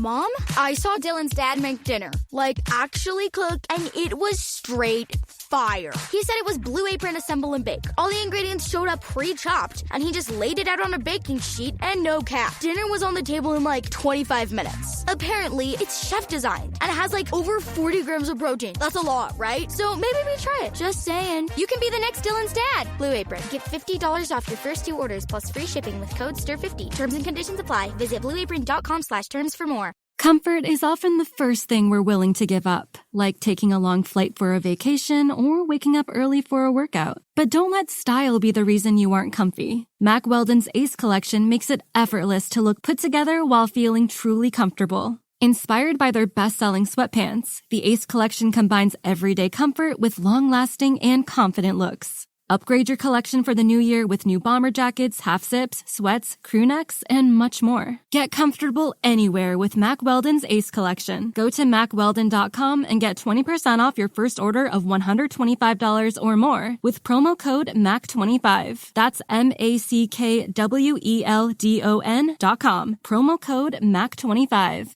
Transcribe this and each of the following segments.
Mom, I saw Dylan's dad make dinner. Like, actually cook, and it was straight fire. He said it was Blue Apron Assemble and Bake. All the ingredients showed up pre-chopped, and he just laid it out on a baking sheet, and no cap. Dinner was on the table in like 25 minutes. Apparently, it's chef designed, and it has like over 40 grams of protein. That's a lot, right? So maybe we try it. Just saying. You can be the next Dylan's dad. Blue Apron. Get $50 off your first 2 orders plus free shipping with code STIR50. Terms and conditions apply. Visit blueapron.com/terms for more. Comfort is often the first thing we're willing to give up, like taking a long flight for a vacation or waking up early for a workout. But don't let style be the reason you aren't comfy. Mack Weldon's Ace Collection makes it effortless to look put together while feeling truly comfortable. Inspired by their best-selling sweatpants, the Ace Collection combines everyday comfort with long-lasting and confident looks. Upgrade your collection for the new year with new bomber jackets, half-zips, sweats, crew necks, and much more. Get comfortable anywhere with Mack Weldon's Ace Collection. Go to MackWeldon.com and get 20% off your first order of $125 or more with promo code MACK25. That's MackWeldon.com. Promo code MACK25.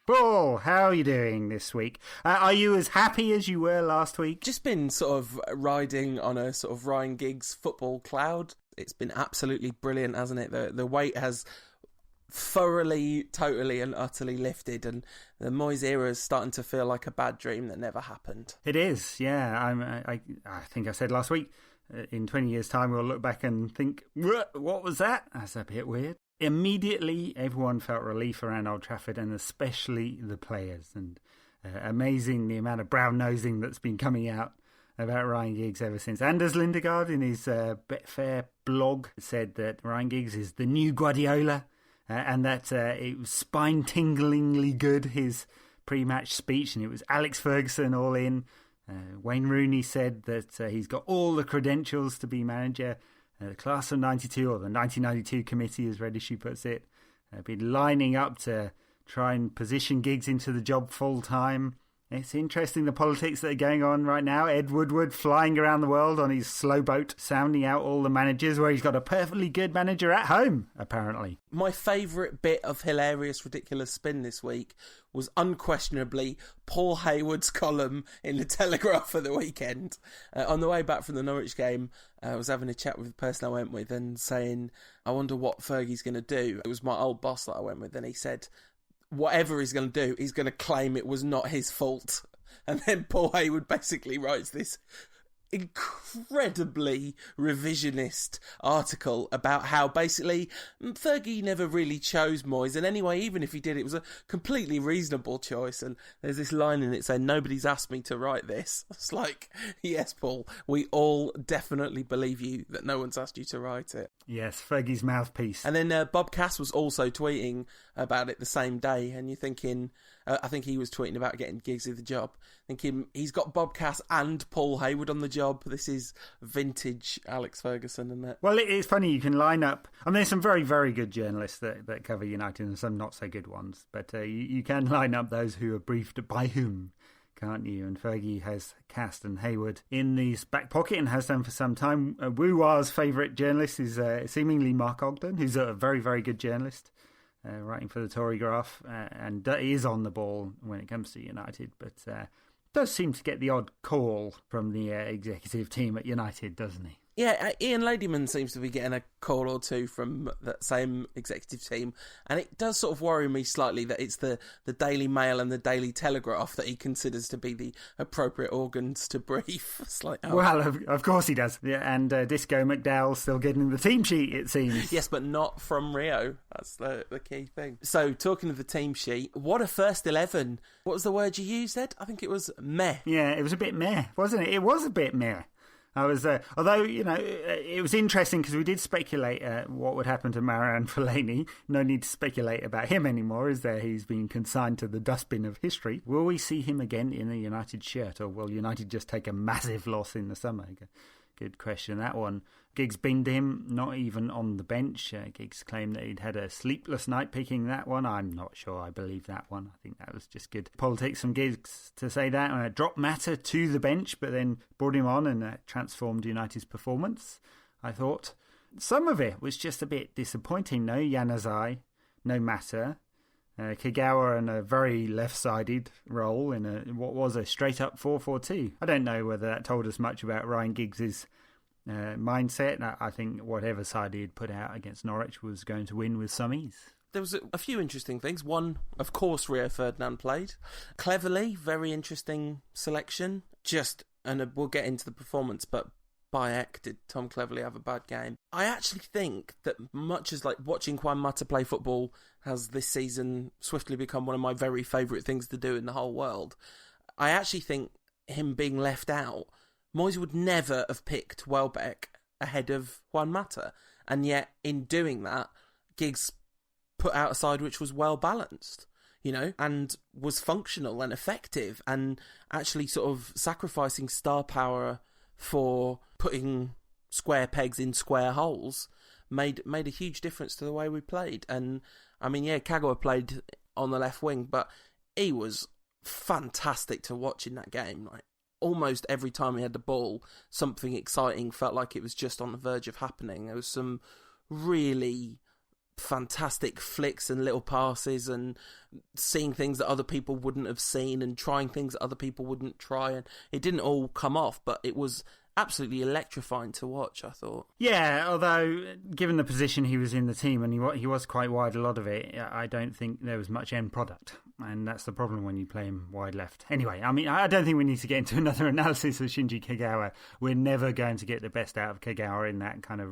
Paul, how are you doing this week? Are you as happy as you were last week? Just been sort of riding on a sort of Ryan Giggs football cloud. It's been absolutely brilliant, hasn't it? The weight has thoroughly, totally and utterly lifted, and the Moyes era is starting to feel like a bad dream that never happened. It is, yeah. I think I said last week, in 20 years' time we'll look back and think, what was that? That's a bit weird. Immediately, everyone felt relief around Old Trafford, and especially the players. And amazing the amount of brown-nosing that's been coming out about Ryan Giggs ever since. Anders Lindegaard, in his Betfair blog, said that Ryan Giggs is the new Guardiola, and that it was spine-tinglingly good, his pre-match speech, and it was Alex Ferguson all in. Wayne Rooney said that he's got all the credentials to be manager. The class of 92, or the 1992 committee, as Reddish puts it, been lining up to try and position Giggs into the job full time. It's interesting the politics that are going on right now. Ed Woodward flying around the world on his slow boat, sounding out all the managers, where he's got a perfectly good manager at home, apparently. My favourite bit of hilarious, ridiculous spin this week was unquestionably Paul Hayward's column in the Telegraph for the weekend. On the way back from the Norwich game, I was having a chat with the person I went with and saying, I wonder what Fergie's going to do. It was my old boss that I went with, and he said, whatever he's going to do, he's going to claim it was not his fault. And then Paul Hayward basically writes this incredibly revisionist article about how basically Fergie never really chose Moyes, and anyway, even if he did, it was a completely reasonable choice. And there's this line in it saying, nobody's asked me to write this. It's like, yes, Paul, we all definitely believe you that no one's asked you to write it. Yes, Fergie's mouthpiece. And then Bob Cass was also tweeting about it the same day, and you're thinking, I think he was tweeting about getting Giggs the job, thinking he's got Bob Cass and Paul Hayward on the job. This is vintage Alex Ferguson, isn't it? Well, it's funny, you can line up, I mean, there's some very, very good journalists that cover United and some not so good ones, but you can line up those who are briefed by whom, can't you? And Fergie has Cass and Hayward in his back pocket and has done for some time. Woo-Wah's favourite journalist is seemingly Mark Ogden, who's a very, very good journalist. Writing for the Tory Graph, and is on the ball when it comes to United, but does seem to get the odd call from the executive team at United, doesn't he? Yeah, Ian Ladyman seems to be getting a call or two from that same executive team, and it does sort of worry me slightly that it's the Daily Mail and the Daily Telegraph that he considers to be the appropriate organs to brief. It's like, oh. Well, of course he does. Yeah, and Disco McDowell's still getting the team sheet, it seems. Yes, but not from Rio. That's the key thing. So, talking of the team sheet, what a first 11. What was the word you used, Ed? I think it was meh. Yeah, it was a bit meh, wasn't it? It was a bit meh. I was although, it was interesting because we did speculate what would happen to Marouane Fellaini. No need to speculate about him anymore, is there? He's been consigned to the dustbin of history. Will we see him again in a United shirt, or will United just take a massive loss in the summer? Good question, that one. Giggs binged him, not even on the bench. Giggs claimed that he'd had a sleepless night picking that one. I'm not sure I believe that one. I think that was just good politics from Giggs to say that. Dropped Mata to the bench, but then brought him on and transformed United's performance, I thought. Some of it was just a bit disappointing. No Januzaj, no Mata. Kagawa in a very left-sided role in what was a straight-up 4-4-2. I don't know whether that told us much about Ryan Giggs' mindset. I think whatever side he had put out against Norwich was going to win with some ease. There was a few interesting things. One, of course, Rio Ferdinand played. Cleverly, very interesting selection. And we'll get into the performance, but Bayek, did Tom Cleverley have a bad game? I actually think that much as like watching Juan Mata play football has this season swiftly become one of my very favourite things to do in the whole world, I actually think him being left out, Moyes would never have picked Welbeck ahead of Juan Mata. And yet, in doing that, Giggs put out a side which was well balanced, and was functional and effective, and actually sort of sacrificing star power for putting square pegs in square holes made a huge difference to the way we played. And I mean, Kagawa played on the left wing, but he was fantastic to watch in that game. Like, almost every time he had the ball, something exciting felt like it was just on the verge of happening. There was some really fantastic flicks and little passes, and seeing things that other people wouldn't have seen, and trying things that other people wouldn't try, and it didn't all come off, but it was absolutely electrifying to watch, I thought. Yeah, although given the position he was in the team, and he was quite wide a lot of it, I don't think there was much end product, and that's the problem when you play him wide left. Anyway, I mean, I don't think we need to get into another analysis of Shinji Kagawa. We're never going to get the best out of Kagawa in that kind of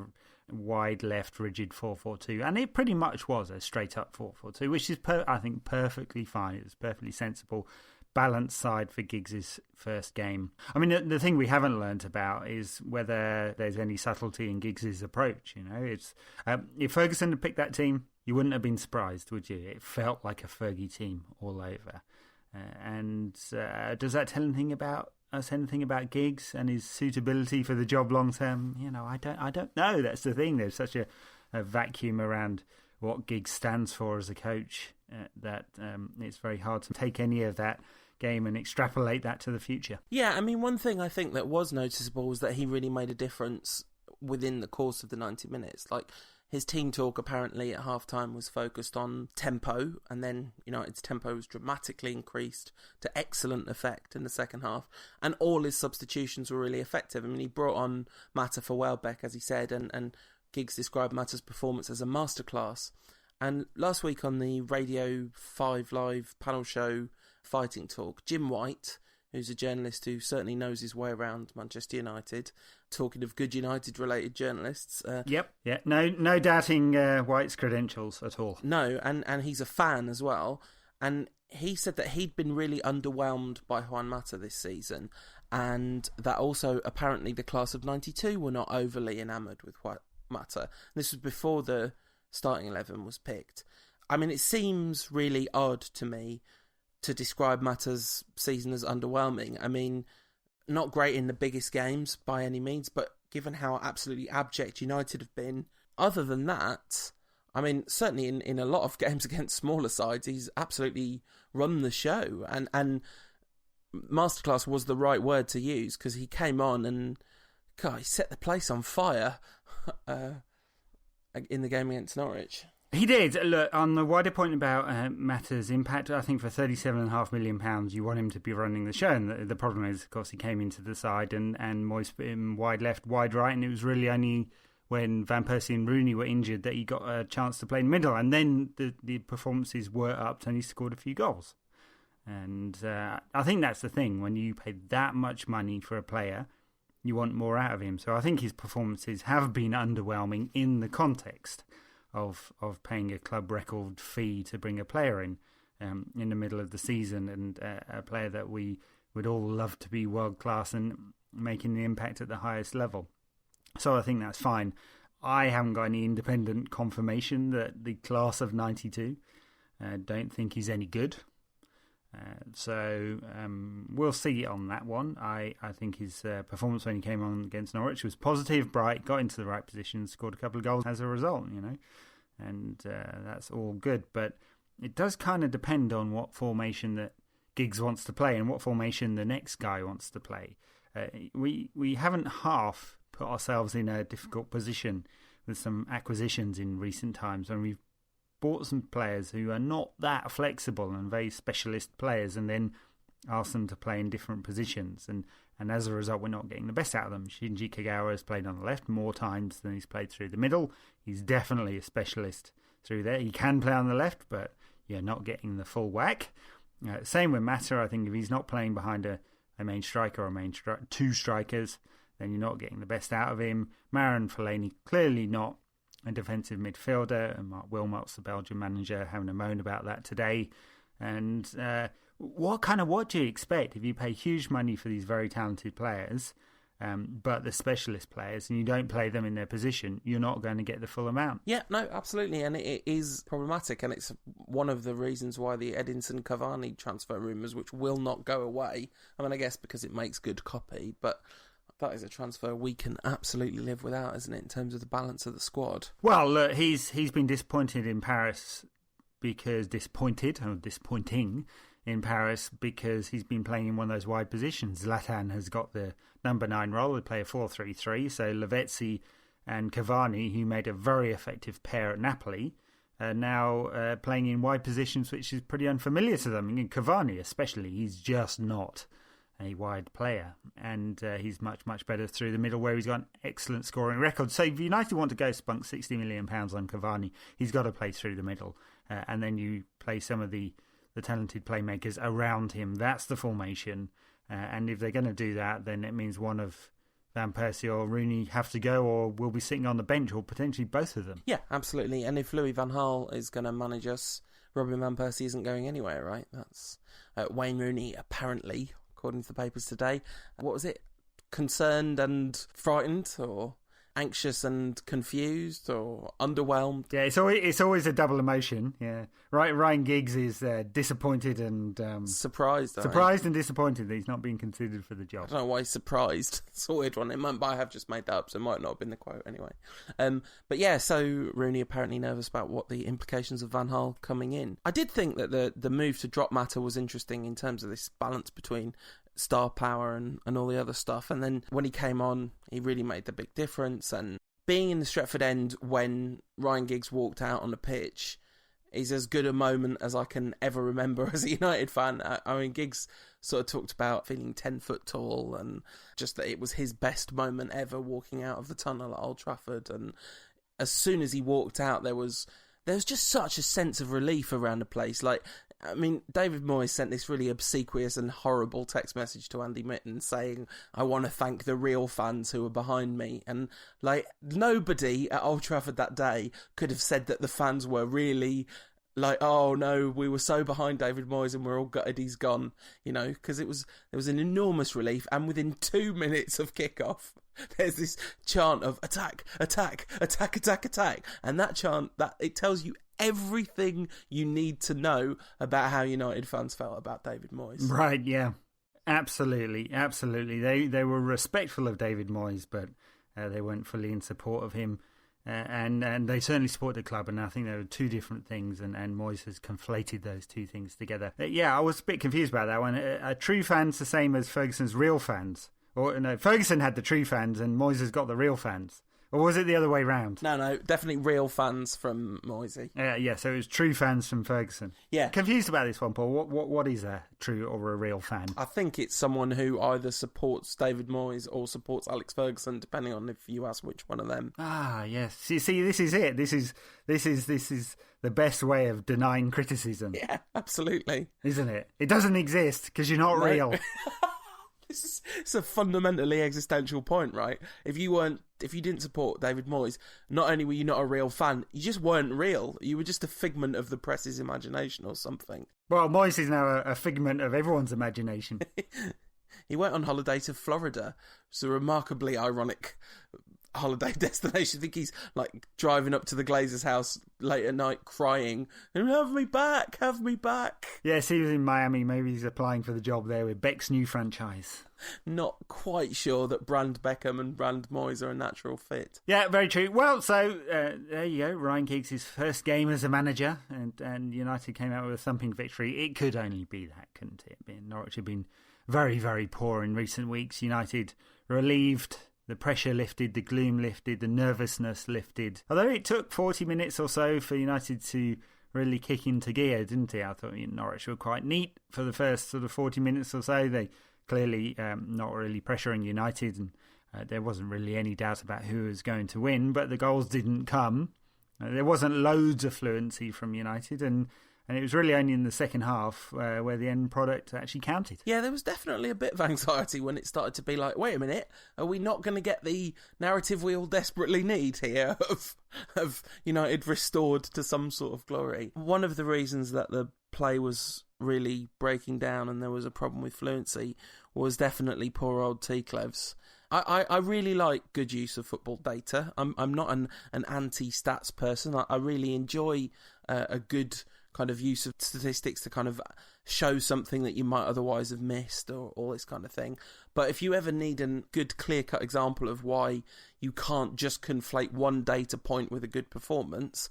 wide left rigid 4-4-2, and it pretty much was a straight up 4-4-2, which is I think perfectly fine. It was perfectly sensible, balanced side for Giggs' first game. I mean, the thing we haven't learnt about is whether there's any subtlety in Giggs' approach. It's if Ferguson had picked that team, you wouldn't have been surprised, would you? It felt like a Fergie team all over. Does that tell anything about Giggs and his suitability for the job long term? I don't know. That's the thing. There's such a vacuum around what Giggs stands for as a coach that it's very hard to take any of that game and extrapolate that to the future. Yeah, I mean, one thing I think that was noticeable was that he really made a difference within the course of the 90 minutes. Like, his team talk apparently at half-time was focused on tempo, and then United's tempo was dramatically increased to excellent effect in the second half, and all his substitutions were really effective. I mean, he brought on Mata for Welbeck, as he said, and Giggs described Mata's performance as a masterclass. And last week on the Radio 5 Live panel show Fighting Talk, Jim White, who's a journalist who certainly knows his way around Manchester United, talking of good United-related journalists. Yep, yeah, no doubting White's credentials at all. No, and he's a fan as well. And he said that he'd been really underwhelmed by Juan Mata this season, and that also apparently the class of 92 were not overly enamoured with Juan Mata. This was before the starting 11 was picked. I mean, it seems really odd to me to describe Mata's season as underwhelming. I mean, not great in the biggest games by any means, but given how absolutely abject United have been, other than that, I mean, certainly in a lot of games against smaller sides, he's absolutely run the show. And masterclass was the right word to use, because he came on and, God, he set the place on fire in the game against Norwich. He did. Look, on the wider point about Mata's impact, I think for £37.5 million, you want him to be running the show. And the problem is, of course, he came into the side and Moyes put him wide left, wide right, and it was really only when Van Persie and Rooney were injured that he got a chance to play in the middle. And then the performances were upped and he scored a few goals. And I think that's the thing. When you pay that much money for a player, you want more out of him. So I think his performances have been underwhelming in the context of paying a club record fee to bring a player in the middle of the season, and a player that we would all love to be world class. And making the impact at the highest level. So I think that's fine. I haven't got any independent confirmation that the class of 92 don't think he's any good. So we'll see on that one. I think his performance when he came on against Norwich was positive, bright, got into the right position, scored a couple of goals as a result, and that's all good. But it does kind of depend on what formation that Giggs wants to play and what formation the next guy wants to play. We haven't half put ourselves in a difficult position with some acquisitions in recent times when we've bought some players who are not that flexible and very specialist players and then asked them to play in different positions. And as a result, we're not getting the best out of them. Shinji Kagawa has played on the left more times than he's played through the middle. He's definitely a specialist through there. He can play on the left, but you're not getting the full whack. Same with Mata. I think if he's not playing behind a main striker or two strikers, then you're not getting the best out of him. Marouane Fellaini, clearly not a defensive midfielder, and Mark Wilmots, the Belgian manager, having a moan about that today. And what do you expect if you pay huge money for these very talented players, but the specialist players, and you don't play them in their position, you're not going to get the full amount? Yeah, no, absolutely, and it is problematic, and it's one of the reasons why the Edinson Cavani transfer rumours, which will not go away, I guess because it makes good copy, but that is a transfer we can absolutely live without, isn't it, in terms of the balance of the squad? Well, look, he's been disappointed in Paris disappointing in Paris because he's been playing in one of those wide positions. Zlatan has got the number 9 role. They play a 4-3-3, so Lavezzi and Cavani, who made a very effective pair at Napoli, are now playing in wide positions, which is pretty unfamiliar to them. And Cavani especially, he's just not a wide player, and he's much, much better through the middle where he's got an excellent scoring record. So if United want to go spunk £60 million on Cavani, he's got to play through the middle, and then you play some of the talented playmakers around him. That's the formation, and if they're going to do that, then it means one of Van Persie or Rooney have to go, or will be sitting on the bench, or potentially both of them. Yeah, absolutely. And if Louis van Gaal is going to manage us, Robin Van Persie isn't going anywhere, right? That's Wayne Rooney, apparently, according to the papers today. What was it? Concerned and frightened, or anxious and confused, or underwhelmed? Yeah, it's always a double emotion. Yeah, right. Ryan Giggs is disappointed and surprised and disappointed that he's not being considered for the job. I don't know why he's surprised. It's a weird one. It might, I have just made that up, so it might not have been the quote anyway. But yeah, so Rooney apparently nervous about what the implications of Van Gaal coming in. I did think that the move to drop Mata was interesting in terms of this balance between star power and all the other stuff, and then when he came on, he really made the big difference. And being in the Stretford end when Ryan Giggs walked out on the pitch is as good a moment as I can ever remember as a United fan. Giggs sort of talked about feeling 10 foot tall, and just that it was his best moment ever walking out of the tunnel at Old Trafford. And as soon as he walked out, there was just such a sense of relief around the place. David Moyes sent this really obsequious and horrible text message to Andy Mitten saying, I want to thank the real fans who are behind me. And nobody at Old Trafford that day could have said that the fans were really oh no, we were so behind David Moyes and we're all gutted he's gone, because there was an enormous relief. And within 2 minutes of kickoff, there's this chant of attack, attack, attack, attack, attack. And that chant, it tells you everything you need to know about how United fans felt about David Moyes. Right, yeah. Absolutely. They were respectful of David Moyes, but they weren't fully in support of him. And they certainly support the club, and I think there are two different things, and Moyes has conflated those two things together. I was a bit confused about that one. Are true fans the same as Ferguson's real fans? Or no, Ferguson had the true fans and Moyes has got the real fans. Or was it the other way round? No, definitely real fans from Moisey. Yeah, so it was true fans from Ferguson. Yeah. Confused about this one, Paul. What is a true or a real fan? I think it's someone who either supports David Moyes or supports Alex Ferguson, depending on if you ask which one of them. Ah, yes. See, this is it. This is the best way of denying criticism. Yeah, absolutely. Isn't it? It doesn't exist because you're not real. It's a fundamentally existential point, right? If you didn't support David Moyes, not only were you not a real fan, you just weren't real. You were just a figment of the press's imagination or something. Well, Moyes is now a figment of everyone's imagination. He went on holiday to Florida. It's a remarkably ironic holiday destination. I think he's like driving up to the Glazers' house late at night crying, have me back. Yes, he was in Miami. Maybe he's applying for the job there with Beck's new franchise. Not quite sure that Brand Beckham and Brand Moyes are a natural fit. Yeah, very true. Well, so there you go. Ryan Giggs' first game as a manager, and United came out with a thumping victory. It could only be that, couldn't it? Norwich have been very, very poor in recent weeks. United relieved. The pressure lifted, the gloom lifted, the nervousness lifted. Although it took 40 minutes or so for United to really kick into gear, didn't it? I thought Norwich were quite neat for the first sort of 40 minutes or so. They clearly not really pressuring United, and there wasn't really any doubt about who was going to win, but the goals didn't come. There wasn't loads of fluency from United, and it was really only in the second half where the end product actually counted. Yeah, there was definitely a bit of anxiety when it started to be like, wait a minute, are we not going to get the narrative we all desperately need here of United restored to some sort of glory? One of the reasons that the play was really breaking down and there was a problem with fluency was definitely poor old T-Clevs. I really like good use of football data. I'm not an anti-stats person. I really enjoy a good kind of use of statistics to kind of show something that you might otherwise have missed or all this kind of thing. But if you ever need a good clear-cut example of why you can't just conflate one data point with a good performance,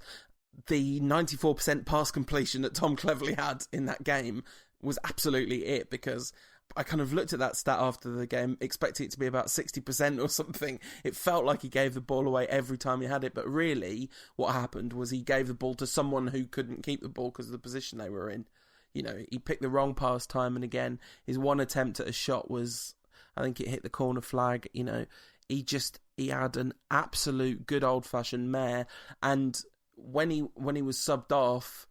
the 94% pass completion that Tom Cleverley had in that game was absolutely it, because I kind of looked at that stat after the game, expecting it to be about 60% or something. It felt like he gave the ball away every time he had it, but really what happened was he gave the ball to someone who couldn't keep the ball because of the position they were in. He picked the wrong pass time and again. His one attempt at a shot was, I think it hit the corner flag. He had an absolute good old-fashioned mare, and when he was subbed off,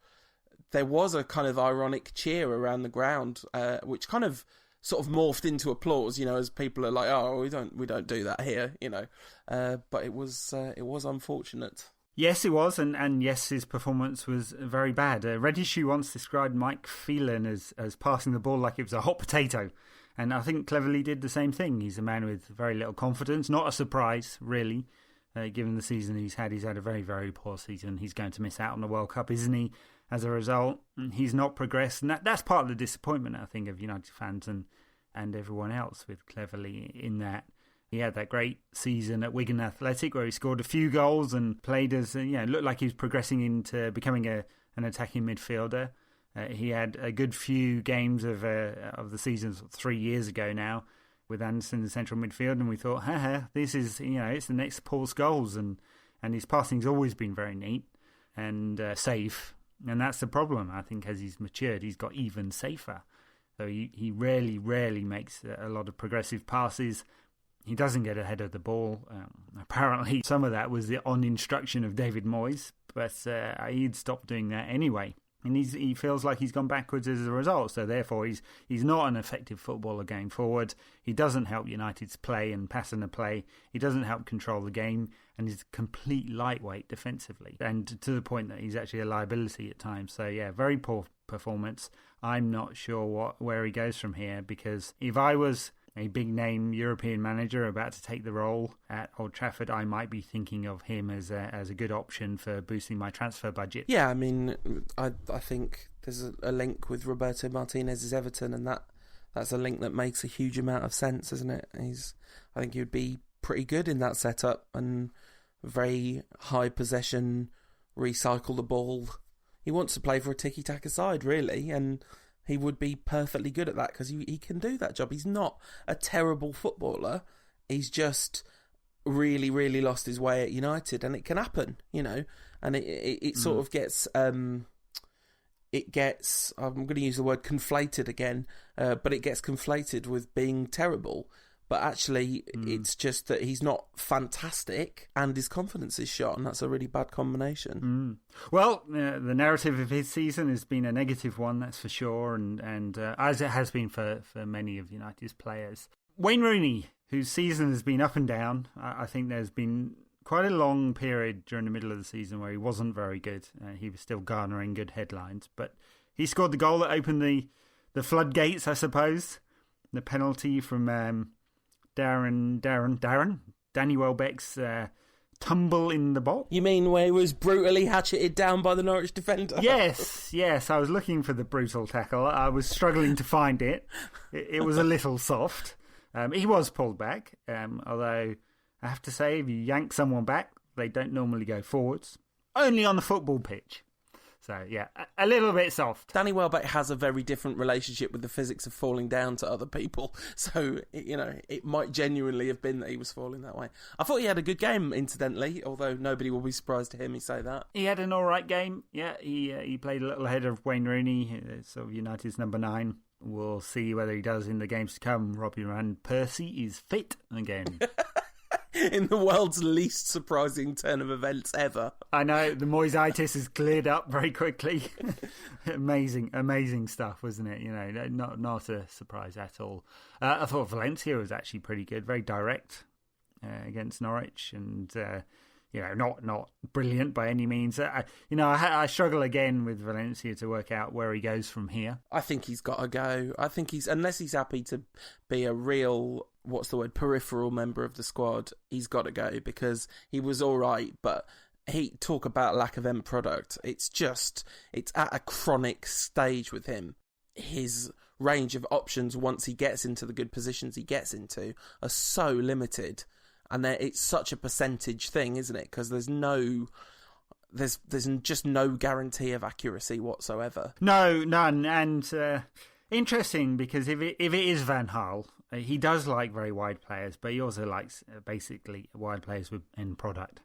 there was a kind of ironic cheer around the ground, which kind of sort of morphed into applause, as people are like, "Oh, we don't do that here," But it was unfortunate. Yes, it was, and yes, his performance was very bad. Reddish once described Mike Phelan as passing the ball like it was a hot potato, and I think Cleverley did the same thing. He's a man with very little confidence. Not a surprise, really, given the season he's had. He's had a very, very poor season. He's going to miss out on the World Cup, isn't he? As a result, he's not progressed, and that's part of the disappointment, I think, of United fans and everyone else with Cleverley, in that he had that great season at Wigan Athletic where he scored a few goals and played as, looked like he was progressing into becoming an attacking midfielder. He had a good few games of the season 3 years ago now with Anderson in central midfield, and we thought, this is, it's the next Paul Scholes, and his passing's always been very neat and safe. And that's the problem. I think as he's matured, he's got even safer. So he rarely makes a lot of progressive passes. He doesn't get ahead of the ball. Apparently, some of that was on instruction of David Moyes, but he'd stopped doing that anyway. And he feels like he's gone backwards as a result. So therefore, he's not an effective footballer going forward. He doesn't help United's play and pattern of play. He doesn't help control the game, and he's a complete lightweight defensively, and to the point that he's actually a liability at times. So yeah, very poor performance. I'm not sure where he goes from here, because if I was a big name European manager about to take the role at Old Trafford, I might be thinking of him as a good option for boosting my transfer budget. Yeah, I mean, I think there's a link with Roberto Martinez's Everton, and that's a link that makes a huge amount of sense, isn't it? I think he would be pretty good in that setup, and very high possession, recycle the ball. He wants to play for a tiki-taka side, really, and he would be perfectly good at that because he can do that job. He's not a terrible footballer. He's just really, really lost his way at United, and it can happen, and it sort of gets... It gets, I'm going to use the word conflated again, but it gets conflated with being terrible. But actually, it's just that he's not fantastic and his confidence is shot, and that's a really bad combination. Well, the narrative of his season has been a negative one, that's for sure, and as it has been for many of United's players. Wayne Rooney, whose season has been up and down, I think there's been quite a long period during the middle of the season where he wasn't very good. He was still garnering good headlines, but he scored the goal that opened the floodgates, I suppose. the penalty from Danny Welbeck's tumble in the box. You mean where he was brutally hatcheted down by the Norwich defender? Yes. I was looking for the brutal tackle. I was struggling to find it. It was a little soft. He was pulled back, although I have to say, if you yank someone back, they don't normally go forwards. Only on the football pitch. So, yeah, a little bit soft. Danny Welbeck has a very different relationship with the physics of falling down to other people. So, it might genuinely have been that he was falling that way. I thought he had a good game, incidentally, although nobody will be surprised to hear me say that. He had an all right game. Yeah, he played a little ahead of Wayne Rooney, sort of United's number 9. We'll see whether he does in the games to come. Robbie Van Persie is fit again. In the world's least surprising turn of events ever. I know, the Moisitis has cleared up very quickly. Amazing stuff, wasn't it? Not a surprise at all. I thought Valencia was actually pretty good, very direct against Norwich, and not brilliant by any means. I struggle again with Valencia to work out where he goes from here. I think he's got to go. I think unless he's happy to be a real, peripheral member of the squad, he's got to go, because he was all right, but talk about lack of end product. It's at a chronic stage with him. His range of options once he gets into the good positions he gets into are so limited. And it's such a percentage thing, isn't it? Because there's just no guarantee of accuracy whatsoever. No, none. And interesting, because if it is Van Gaal, he does like very wide players, but he also likes basically wide players with end product.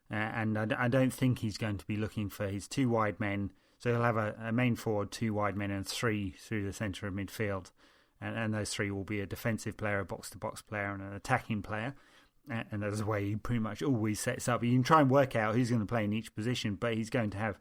And I don't think he's going to be looking for his 2 wide men. So he'll have a main forward, 2 wide men, and 3 through the centre of midfield. And those 3 will be a defensive player, a box-to-box player, and an attacking player. And that's the way he pretty much always sets up. You can try and work out who's going to play in each position, but he's going to have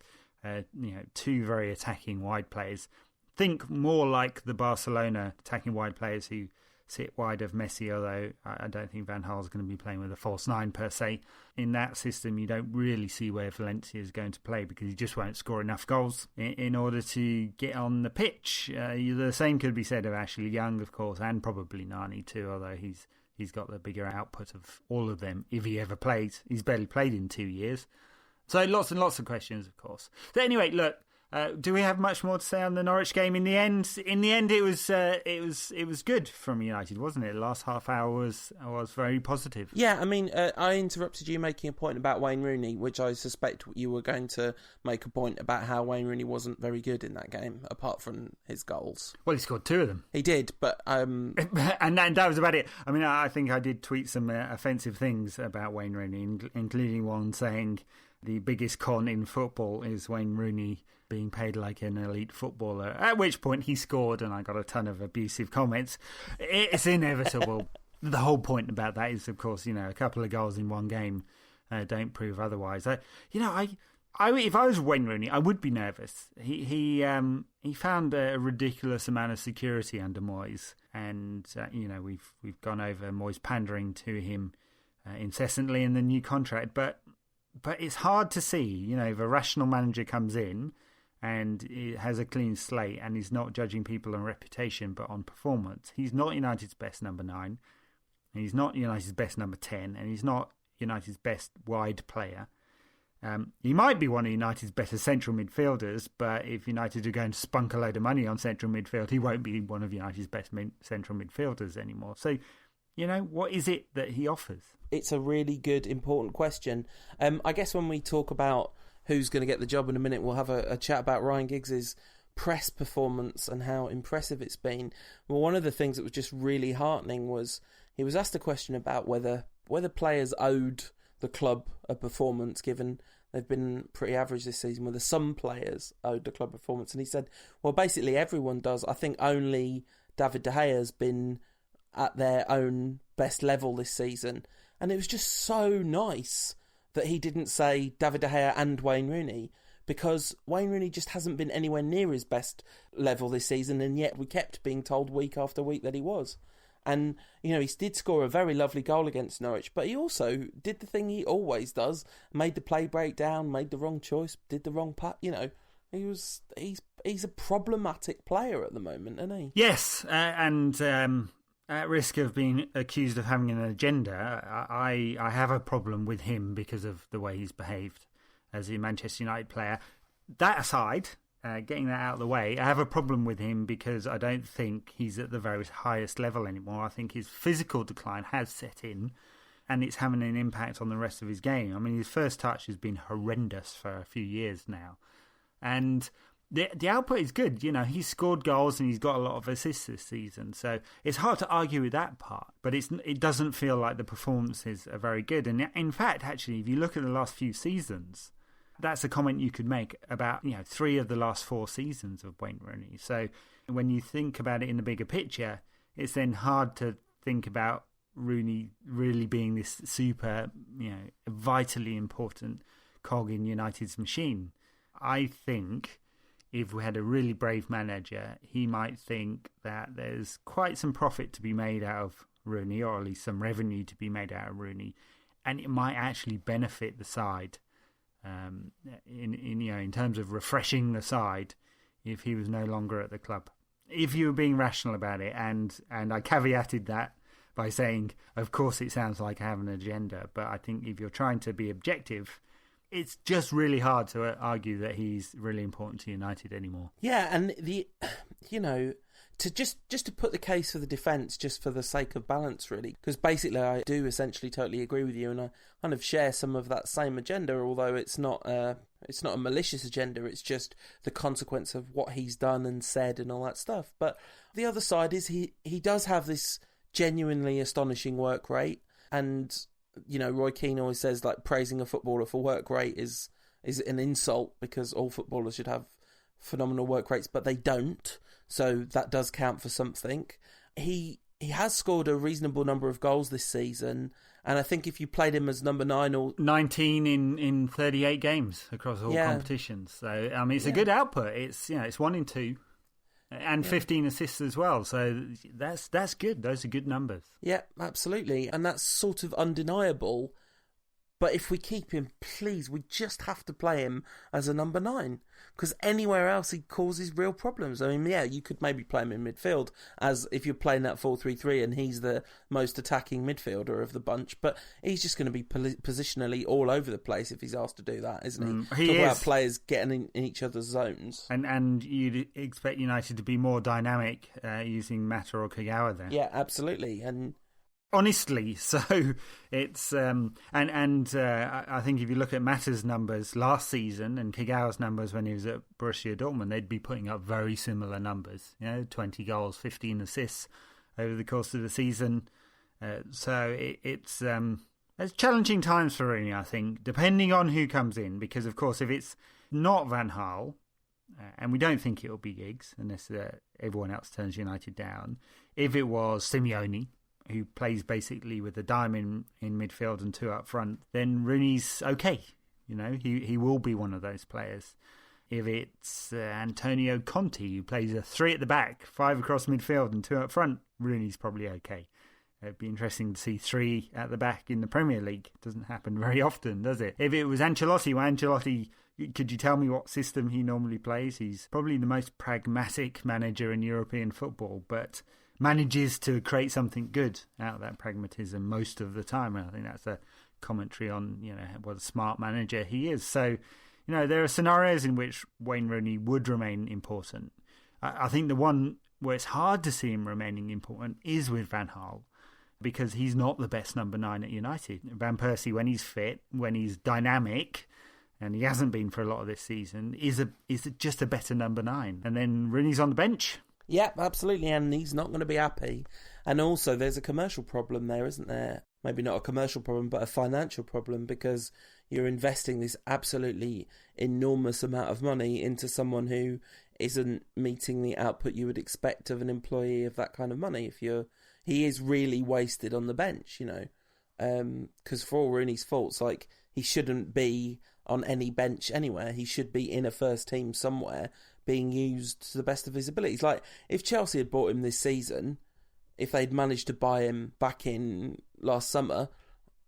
2 very attacking wide players. Think more like the Barcelona attacking wide players who sit wide of Messi, although I don't think Van Gaal's going to be playing with a false 9 per se. In that system, you don't really see where Valencia is going to play, because he just won't score enough goals in order to get on the pitch. The same could be said of Ashley Young, of course, and probably Nani too, although he's got the bigger output of all of them, if he ever plays. He's barely played in 2 years. So lots and lots of questions, of course. So anyway, look, do we have much more to say on the Norwich game? In the end, it was good from United, wasn't it? The last half hour was very positive. Yeah, I mean, I interrupted you making a point about Wayne Rooney, which I suspect you were going to make a point about how Wayne Rooney wasn't very good in that game, apart from his goals. Well, he scored 2 of them. He did, but and that was about it. I mean, I think I did tweet some offensive things about Wayne Rooney, including one saying the biggest con in football is Wayne Rooney being paid like an elite footballer, at which point he scored, and I got a ton of abusive comments. It's inevitable. The whole point about that is, of course, a couple of goals in one game don't prove otherwise. If I was Wayne Rooney, I would be nervous. He found a ridiculous amount of security under Moyes, and we've gone over Moyes pandering to him incessantly in the new contract, but it's hard to see, if a rational manager comes in and he has a clean slate and he's not judging people on reputation but on performance. He's not United's best number 9, and he's not United's best number 10, and he's not United's best wide player. He might be one of United's better central midfielders, but if United are going to spunk a load of money on central midfield, he won't be one of United's best central midfielders anymore. So, what is it that he offers? It's a really good, important question. I guess when we talk about who's going to get the job in a minute, we'll have a chat about Ryan Giggs' press performance and how impressive it's been. Well, one of the things that was just really heartening was he was asked a question about whether players owed the club a performance, given they've been pretty average this season, whether some players owed the club performance. And he said, well, basically everyone does. I think only David De Gea has been at their own best level this season. And it was just so nice that he didn't say David De Gea and Wayne Rooney, because Wayne Rooney just hasn't been anywhere near his best level this season, and yet we kept being told week after week that he was. And, he did score a very lovely goal against Norwich, but he also did the thing he always does, made the play break down, made the wrong choice, did the wrong putt, He's a problematic player at the moment, isn't he? Yes, and at risk of being accused of having an agenda, I have a problem with him because of the way he's behaved as a Manchester United player. That aside, getting that out of the way, I have a problem with him because I don't think he's at the very highest level anymore. I think his physical decline has set in, and it's having an impact on the rest of his game. I mean, his first touch has been horrendous for a few years now. And the output is good. You know, he's scored goals and he's got a lot of assists this season. So it's hard to argue with that part. But it doesn't feel like the performances are very good. And in fact, actually, if you look at the last few seasons, that's a comment you could make about, 3 of the last 4 seasons of Wayne Rooney. So when you think about it in the bigger picture, it's then hard to think about Rooney really being this super, vitally important cog in United's machine. I think if we had a really brave manager, he might think that there's quite some profit to be made out of Rooney, or at least some revenue to be made out of Rooney, and it might actually benefit the side in terms of refreshing the side if he was no longer at the club. If you were being rational about it, and I caveated that by saying, of course it sounds like I have an agenda, but I think if you're trying to be objective, it's just really hard to argue that he's really important to United anymore. Yeah, and to just to put the case for the defence, just for the sake of balance, really, because basically I do essentially totally agree with you, and I kind of share some of that same agenda, although it's not a malicious agenda. It's just the consequence of what he's done and said and all that stuff. But the other side is he does have this genuinely astonishing work rate, and Roy Keane always says, like, praising a footballer for work rate is an insult, because all footballers should have phenomenal work rates, but they don't. So that does count for something. He has scored a reasonable number of goals this season, and I think if you played him as number 9 or 19 in 38 games across all competitions, so I mean it's a good output. It's it's 1 in 2. And 15 assists as well, so that's good. Those are good numbers. Yeah, absolutely, and that's sort of undeniable. But if we keep him, please, we just have to play him as a number 9, because anywhere else he causes real problems. I mean, you could maybe play him in midfield, as if you're playing that 4-3-3 and he's the most attacking midfielder of the bunch, but he's just going to be positionally all over the place if he's asked to do that, isn't he? Talk about players getting in each other's zones. And you'd expect United to be more dynamic using Mata or Kagawa there. Yeah, absolutely. And honestly, so it's I think if you look at Mata's numbers last season and Kagawa's numbers when he was at Borussia Dortmund, they'd be putting up very similar numbers. 20 goals, 15 assists over the course of the season. So it's challenging times for Rooney, I think, depending on who comes in, because of course if it's not Van Gaal, and we don't think it'll be Giggs unless everyone else turns United down. If it was Simeone, who plays basically with a dime in midfield and 2 up front, then Rooney's okay. He will be one of those players. If it's Antonio Conte, who plays a 3 at the back, 5 across midfield and 2 up front, Rooney's probably okay. It'd be interesting to see 3 at the back in the Premier League. It doesn't happen very often, does it? If it was Ancelotti, could you tell me what system he normally plays? He's probably the most pragmatic manager in European football, but manages to create something good out of that pragmatism most of the time. And I think that's a commentary on, what a smart manager he is. So, there are scenarios in which Wayne Rooney would remain important. I think the one where it's hard to see him remaining important is with Van Gaal, because he's not the best number 9 at United. Van Persie, when he's fit, when he's dynamic, and he hasn't been for a lot of this season, is just a better number 9. And then Rooney's on the bench. Yeah, absolutely, and he's not going to be happy. And also, there's a commercial problem there, isn't there? Maybe not a commercial problem, but a financial problem, because you're investing this absolutely enormous amount of money into someone who isn't meeting the output you would expect of an employee of that kind of money. He is really wasted on the bench, because for all Rooney's faults, like, he shouldn't be on any bench anywhere. He should be in a first team somewhere, being used to the best of his abilities. Like, if Chelsea had bought him this season, if they'd managed to buy him back in last summer,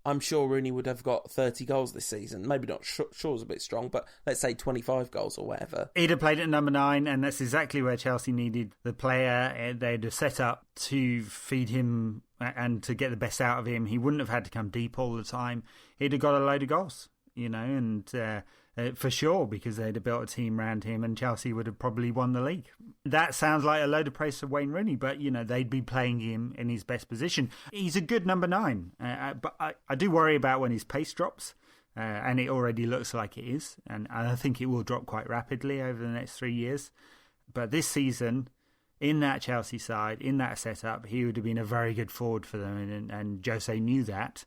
I'm sure Rooney would have got 30 goals this season. Maybe not, Shaw's a bit strong, but let's say 25 goals or whatever. He'd have played at number 9, and that's exactly where Chelsea needed the player. They'd have set up to feed him and to get the best out of him. He wouldn't have had to come deep all the time. He'd have got a load of goals, and for sure, because they'd have built a team around him, and Chelsea would have probably won the league. That sounds like a load of praise for Wayne Rooney, but they'd be playing him in his best position. He's a good number 9, but I do worry about when his pace drops, and it already looks like it is, and I think it will drop quite rapidly over the next 3 years. But this season, in that Chelsea side, in that setup, he would have been a very good forward for them, and Jose knew that,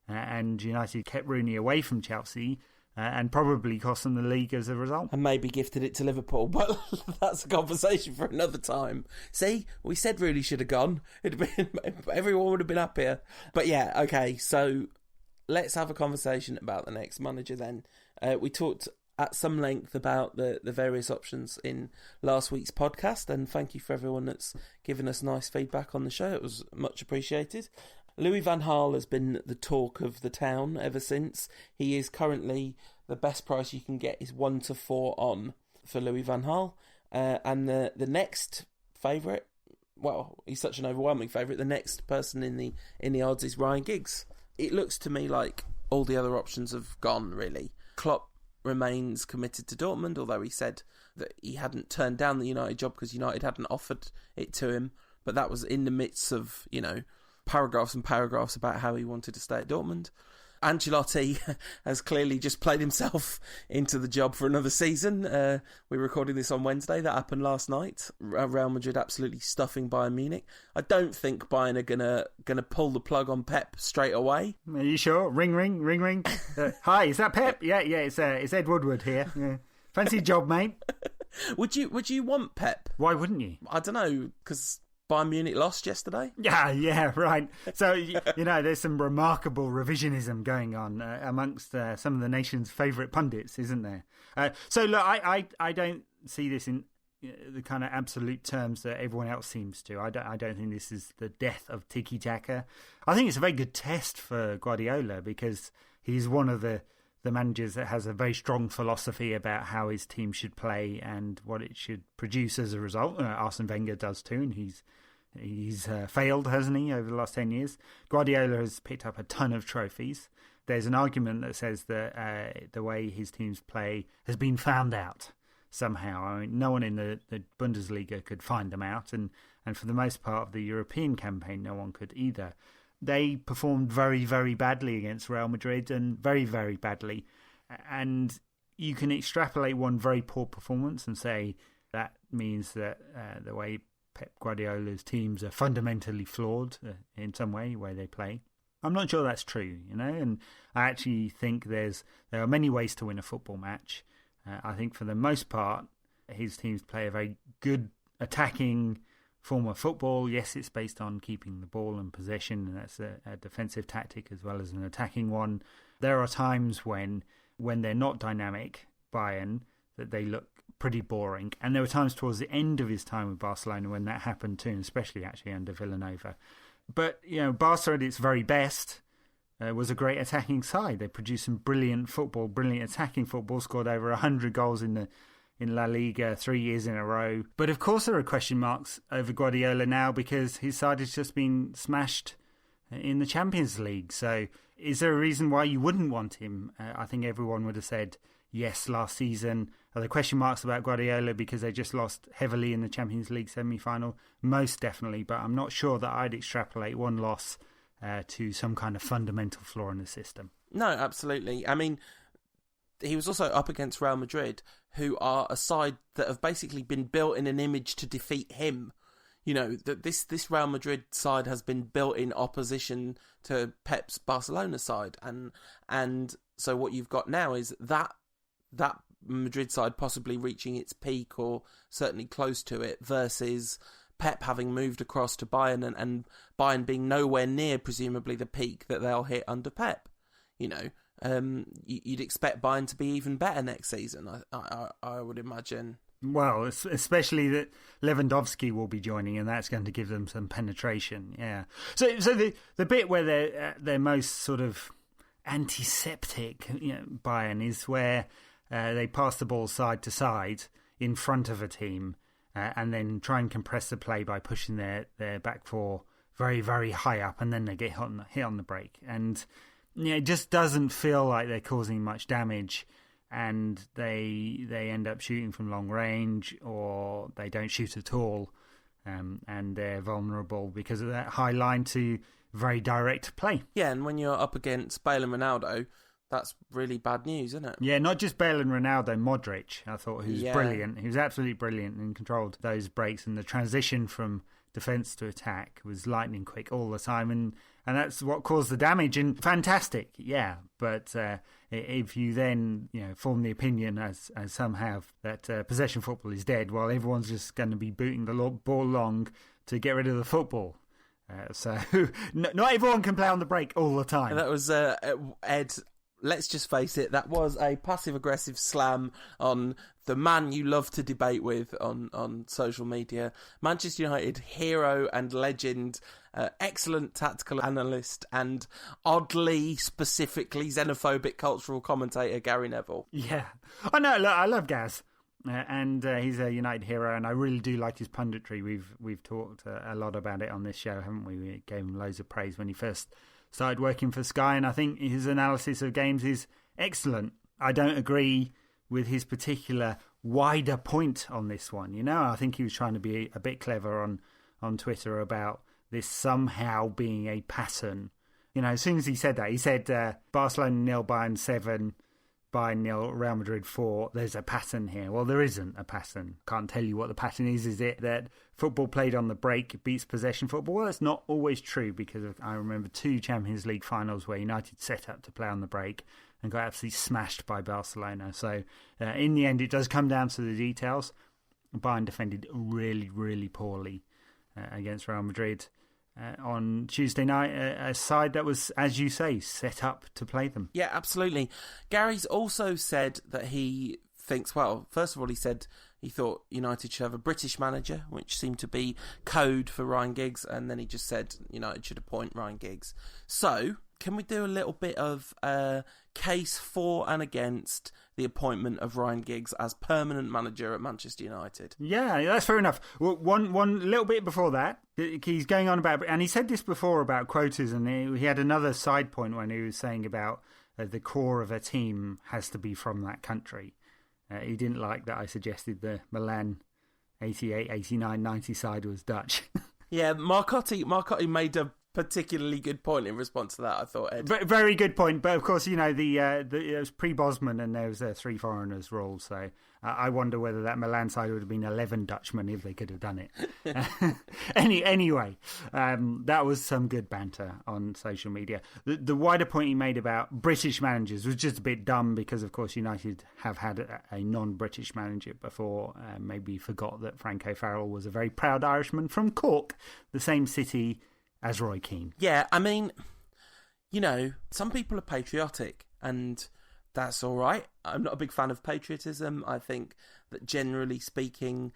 and United kept Rooney away from Chelsea, and probably cost them the league as a result. And maybe gifted it to Liverpool, but that's a conversation for another time. See, we said Rooney should have gone. Everyone would have been happier. But yeah, okay, so let's have a conversation about the next manager then. We talked at some length about the various options in last week's podcast, and thank you for everyone that's given us nice feedback on the show. It was much appreciated. Louis van Gaal has been the talk of the town ever since. He is currently, the best price you can get is 1-4 on for Louis van Gaal. And the next favourite, well, he's such an overwhelming favourite, the next person in the odds is Ryan Giggs. It looks to me like all the other options have gone, really. Klopp remains committed to Dortmund, although he said that he hadn't turned down the United job because United hadn't offered it to him. But that was in the midst of, paragraphs and paragraphs about how he wanted to stay at Dortmund. Ancelotti has clearly just played himself into the job for another season. We're recording this on Wednesday. That happened last night. Real Madrid absolutely stuffing Bayern Munich. I don't think Bayern are gonna pull the plug on Pep straight away. Are you sure? Ring, ring, ring, ring. Hi, is that Pep? Yeah, it's Ed Woodward here. Yeah. Fancy job, mate. Would you want Pep? Why wouldn't you? I don't know, because Bayern Munich lost yesterday? Yeah, right. So, there's some remarkable revisionism going on amongst some of the nation's favourite pundits, isn't there? So, look, I don't see this in the kind of absolute terms that everyone else seems to. I don't think this is the death of tiki-taka. I think it's a very good test for Guardiola because he's one of the managers that has a very strong philosophy about how his team should play and what it should produce as a result. Arsene Wenger does too, and he's failed, hasn't he, over the last 10 years? Guardiola has picked up a ton of trophies. There's an argument that says that the way his teams play has been found out somehow. I mean, no one in the Bundesliga could find them out, and for the most part of the European campaign, no one could either. They performed very, very badly against Real Madrid, and very, very badly. And you can extrapolate one very poor performance and say that means that the way Pep Guardiola's teams are fundamentally flawed in some way they play. I'm not sure that's true, and I actually think there are many ways to win a football match. I think for the most part, his teams play a very good attacking form of football. Yes, it's based on keeping the ball and possession, and that's a defensive tactic as well as an attacking one. There are times when they're not dynamic, Bayern, that they look pretty boring. And there were times towards the end of his time with Barcelona when that happened too, and especially actually under Villanova. But, Barca at its very best was a great attacking side. They produced some brilliant football, brilliant attacking football, scored over 100 goals in La Liga 3 years in a row. But of course there are question marks over Guardiola now because his side has just been smashed in the Champions League. So is there a reason why you wouldn't want him? I think everyone would have said yes last season. Are there question marks about Guardiola because they just lost heavily in the Champions League semi-final? Most definitely, but I'm not sure that I'd extrapolate one loss to some kind of fundamental flaw in the system. No, absolutely. I mean, he was also up against Real Madrid, who are a side that have basically been built in an image to defeat him. That this Real Madrid side has been built in opposition to Pep's Barcelona side, and so what you've got now is that Madrid side possibly reaching its peak or certainly close to it versus Pep having moved across to Bayern and Bayern being nowhere near presumably the peak that they'll hit under Pep. You'd expect Bayern to be even better next season, I would imagine. Well, especially that Lewandowski will be joining, and that's going to give them some penetration. Yeah. So the bit where they're most sort of antiseptic Bayern is where they pass the ball side to side in front of a team and then try and compress the play by pushing their back four very, very high up, and then they get hit on the break. And it just doesn't feel like they're causing much damage, and they end up shooting from long range, or they don't shoot at all, and they're vulnerable because of that high line to very direct play. Yeah, and when you're up against Bale and Ronaldo, that's really bad news, isn't it? Yeah, not just Bale and Ronaldo, Modric, I thought, who's brilliant. He was absolutely brilliant and controlled those breaks, and the transition from defence to attack was lightning quick all the time, and that's what caused the damage. And fantastic, yeah, but if you then form the opinion, as some have, that possession football is dead, well, everyone's just going to be booting the ball long to get rid of the football. So not everyone can play on the break all the time. And that was Ed. Let's just face it, that was a passive-aggressive slam on the man you love to debate with on social media. Manchester United hero and legend, excellent tactical analyst, and oddly, specifically xenophobic cultural commentator, Gary Neville. Yeah. Oh, no, look, I love Gaz. And he's a United hero, and I really do like his punditry. We've talked a lot about it on this show, haven't we? We gave him loads of praise when he first started working for Sky, and I think his analysis of games is excellent. I don't agree with his particular wider point on this one. I think he was trying to be a bit clever on Twitter about this somehow being a pattern. As soon as he said that, he said Barcelona 0, Bayern 7, Bayern 0, Real Madrid 4. There's a pattern here. Well, there isn't a pattern. Can't tell you what the pattern is. Is it that football played on the break beats possession football? Well, that's not always true, because I remember 2 Champions League finals where United set up to play on the break and got absolutely smashed by Barcelona. So in the end, it does come down to the details. Bayern defended really, really poorly against Real Madrid on Tuesday night, a side that was, as you say, set up to play them. Yeah, absolutely. Gary's also said that he thinks, well, first of all, he said he thought United should have a British manager, which seemed to be code for Ryan Giggs, and then he just said United should appoint Ryan Giggs. So, can we do a little bit of case for and against the appointment of Ryan Giggs as permanent manager at Manchester United? Yeah, that's fair enough. Well, one little bit before that, he's going on about, and he said this before about quotas, and he had another side point when he was saying about the core of a team has to be from that country. He didn't like that I suggested the Milan 88, 89, 90 side was Dutch. Yeah, Marcotti made a particularly good point in response to that, I thought, Ed. Very good point, but of course, it was pre-Bosman and there was a 3 foreigners rule, so I wonder whether that Milan side would have been 11 Dutchmen if they could have done it. Anyway, that was some good banter on social media. The wider point he made about British managers was just a bit dumb because, of course, United have had a non-British manager before. Maybe he forgot that Franco Farrell was a very proud Irishman from Cork, the same city as Roy Keane. Yeah, I mean, some people are patriotic, and that's all right. I'm not a big fan of patriotism. I think that generally speaking,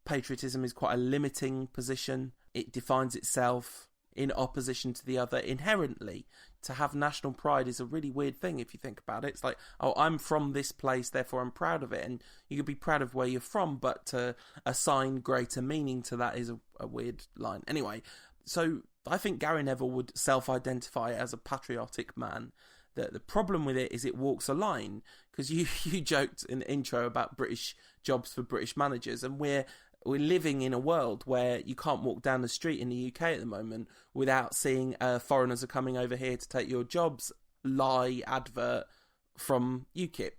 patriotism is quite a limiting position. It defines itself in opposition to the other inherently. To have national pride is a really weird thing if you think about it. It's like, oh, I'm from this place, therefore I'm proud of it. And you could be proud of where you're from, but to assign greater meaning to that is a weird line. Anyway, so I think Gary Neville would self-identify as a patriotic man. The problem with it is it walks a line, because you joked in the intro about British jobs for British managers, and we're living in a world where you can't walk down the street in the UK at the moment without seeing foreigners are coming over here to take your jobs lie advert from UKIP,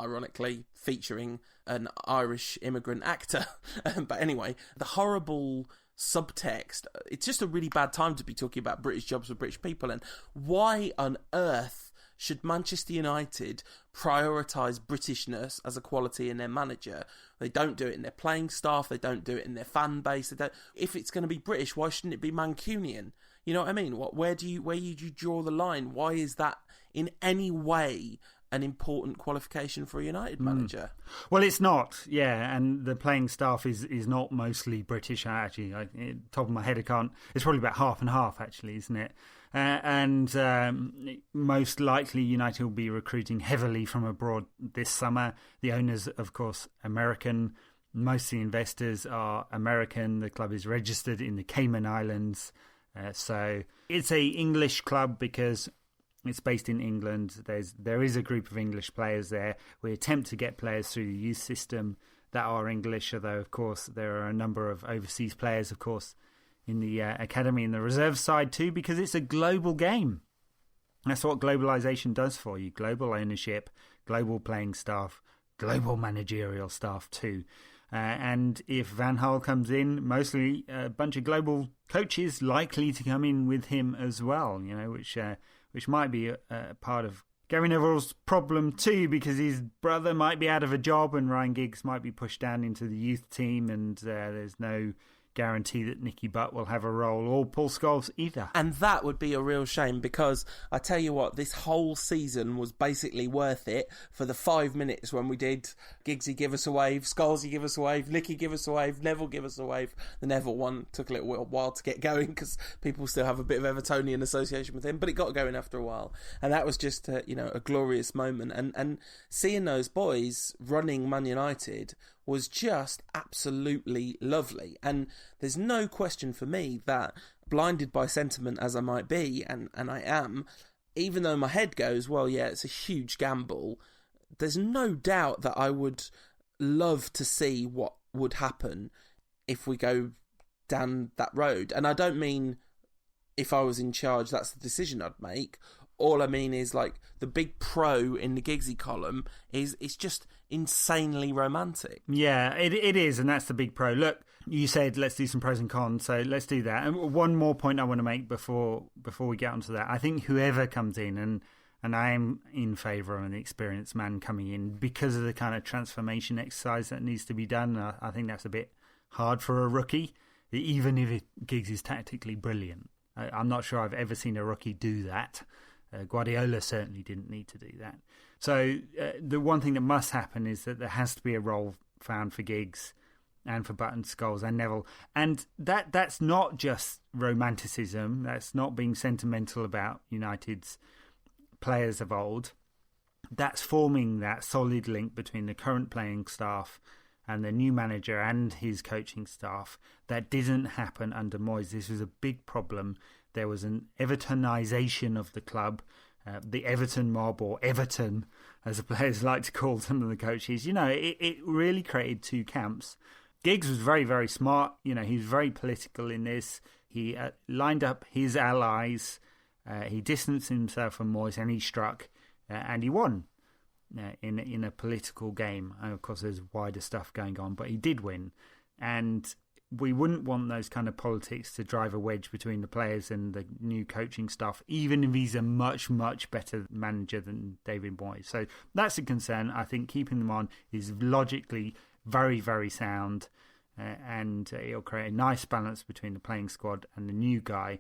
ironically featuring an Irish immigrant actor. But anyway, the horrible subtext, it's just a really bad time to be talking about British jobs for British people. And why on earth should Manchester United prioritise Britishness as a quality in their manager? They don't do it in their playing staff, they don't do it in their fan base. If it's going to be British, why shouldn't it be Mancunian? You know what I mean? Where do you draw the line? Why is that in any way an important qualification for a United manager. Well, it's not, yeah, and the playing staff is not mostly British. Actually, top of my head, I can't. It's probably about half and half, actually, isn't it? And most likely United will be recruiting heavily from abroad this summer. The owners, of course, American. Most of the investors are American. The club is registered in the Cayman Islands. So it's a English club because it's based in England. There is a group of English players there. We attempt to get players through the youth system that are English, although, of course, there are a number of overseas players, of course, in the academy and the reserve side too, because it's a global game. That's what globalisation does for you. Global ownership, global playing staff, global managerial staff too. And if Van Gaal comes in, mostly a bunch of global coaches likely to come in with him as well, which might be a part of Gary Neville's problem too, because his brother might be out of a job and Ryan Giggs might be pushed down into the youth team, and there's no guarantee that Nicky Butt will have a role, or Paul Scholes either. And that would be a real shame, because I tell you what, this whole season was basically worth it for the 5 minutes when we did Giggsy give us a wave, Scholesy give us a wave, Nicky give us a wave, Neville give us a wave. The Neville one took a little while to get going because people still have a bit of Evertonian association with him, but it got going after a while. And that was just a glorious moment. And seeing those boys running Man United was just absolutely lovely. And there's no question for me that, blinded by sentiment as I might be, and I am, even though my head goes, well, yeah, it's a huge gamble, there's no doubt that I would love to see what would happen if we go down that road. And I don't mean if I was in charge, that's the decision I'd make. All I mean is, like, the big pro in the Giggsy column is it's just insanely romantic. Yeah, it is, and that's the big pro. Look, you said let's do some pros and cons, so let's do that. And one more point I want to make before we get onto that. I think whoever comes in, and I am in favour of an experienced man coming in because of the kind of transformation exercise that needs to be done. I think that's a bit hard for a rookie, even if Giggs is tactically brilliant. I'm not sure I've ever seen a rookie do that. Guardiola certainly didn't need to do that. So the one thing that must happen is that there has to be a role found for Giggs and for Butt and Scholes and Neville. And that's not just romanticism. That's not being sentimental about United's players of old. That's forming that solid link between the current playing staff and the new manager and his coaching staff. That didn't happen under Moyes. This was a big problem. There was an Evertonisation of the club, the Everton mob, or Everton, as the players like to call some of the coaches. It really created two camps. Giggs was very, very smart. He was very political in this. He lined up his allies. He distanced himself from Moyes, and he struck, and he won in a political game. And of course, there's wider stuff going on, but he did win. And we wouldn't want those kind of politics to drive a wedge between the players and the new coaching staff, even if he's a much, much better manager than David Moyes. So that's a concern. I think keeping them on is logically very, very sound, and it'll create a nice balance between the playing squad and the new guy.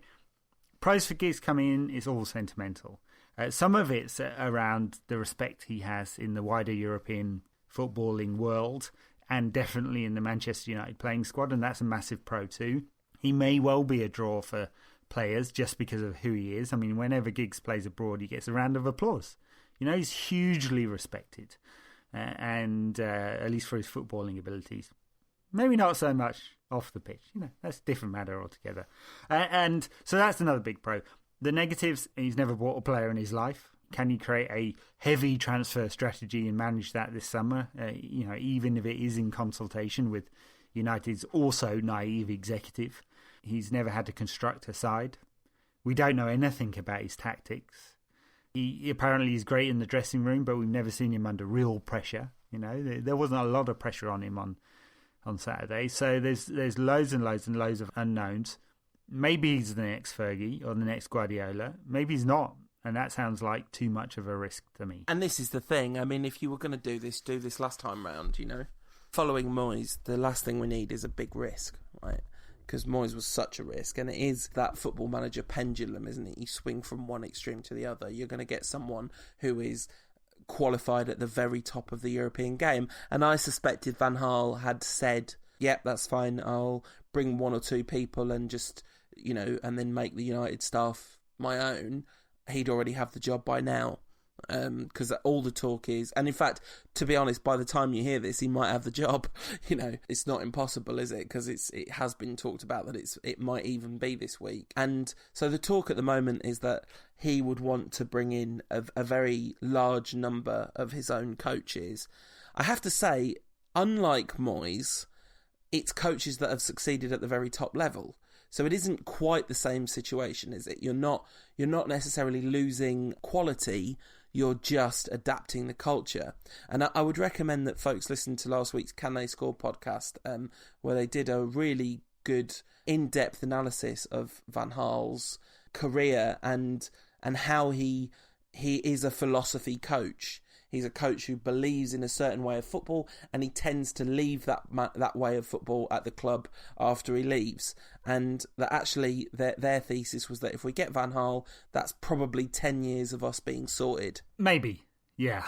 Pros for Giggs coming in is all sentimental. Some of it's around the respect he has in the wider European footballing world, and definitely in the Manchester United playing squad, and that's a massive pro too. He may well be a draw for players just because of who he is. I mean, whenever Giggs plays abroad, he gets a round of applause. He's hugely respected, and at least for his footballing abilities. Maybe not so much off the pitch. That's a different matter altogether. And so that's another big pro. The negatives, he's never bought a player in his life. Can he create a heavy transfer strategy and manage that this summer? Even if it is in consultation with United's also naive executive. He's never had to construct a side. We don't know anything about his tactics. He apparently is great in the dressing room, but we've never seen him under real pressure. There wasn't a lot of pressure on him on Saturday. So there's loads and loads and loads of unknowns. Maybe he's the next Fergie or the next Guardiola. Maybe he's not. And that sounds like too much of a risk to me. And this is the thing. I mean, if you were going to do this last time round, Following Moyes, the last thing we need is a big risk, right? Because Moyes was such a risk. And it is that football manager pendulum, isn't it? You swing from one extreme to the other. You're going to get someone who is qualified at the very top of the European game. And I suspected Van Gaal had said, yep, that's fine, I'll bring 1 or 2 people and just, and then make the United staff my own. He'd already have the job by now. Because all the talk is, and in fact, to be honest, by the time you hear this, he might have the job. It's not impossible, is it? Because it has been talked about that it might even be this week. And so the talk at the moment is that he would want to bring in a very large number of his own coaches. I have to say, unlike Moyes, it's coaches that have succeeded at the very top level. So it isn't quite the same situation, is it? You're not necessarily losing quality. You're just adapting the culture. And I would recommend that folks listen to last week's Can They Score podcast, where they did a really good in-depth analysis of Van Gaal's career and how he is a philosophy coach. He's a coach who believes in a certain way of football, and he tends to leave that way of football at the club after he leaves. And that actually their thesis was that if we get Van Gaal, that's probably 10 years of us being sorted. Maybe, yeah.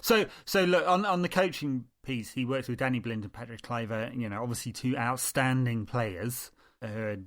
So look, on the coaching piece, he worked with Danny Blind and Patrick Kluivert, obviously 2 outstanding players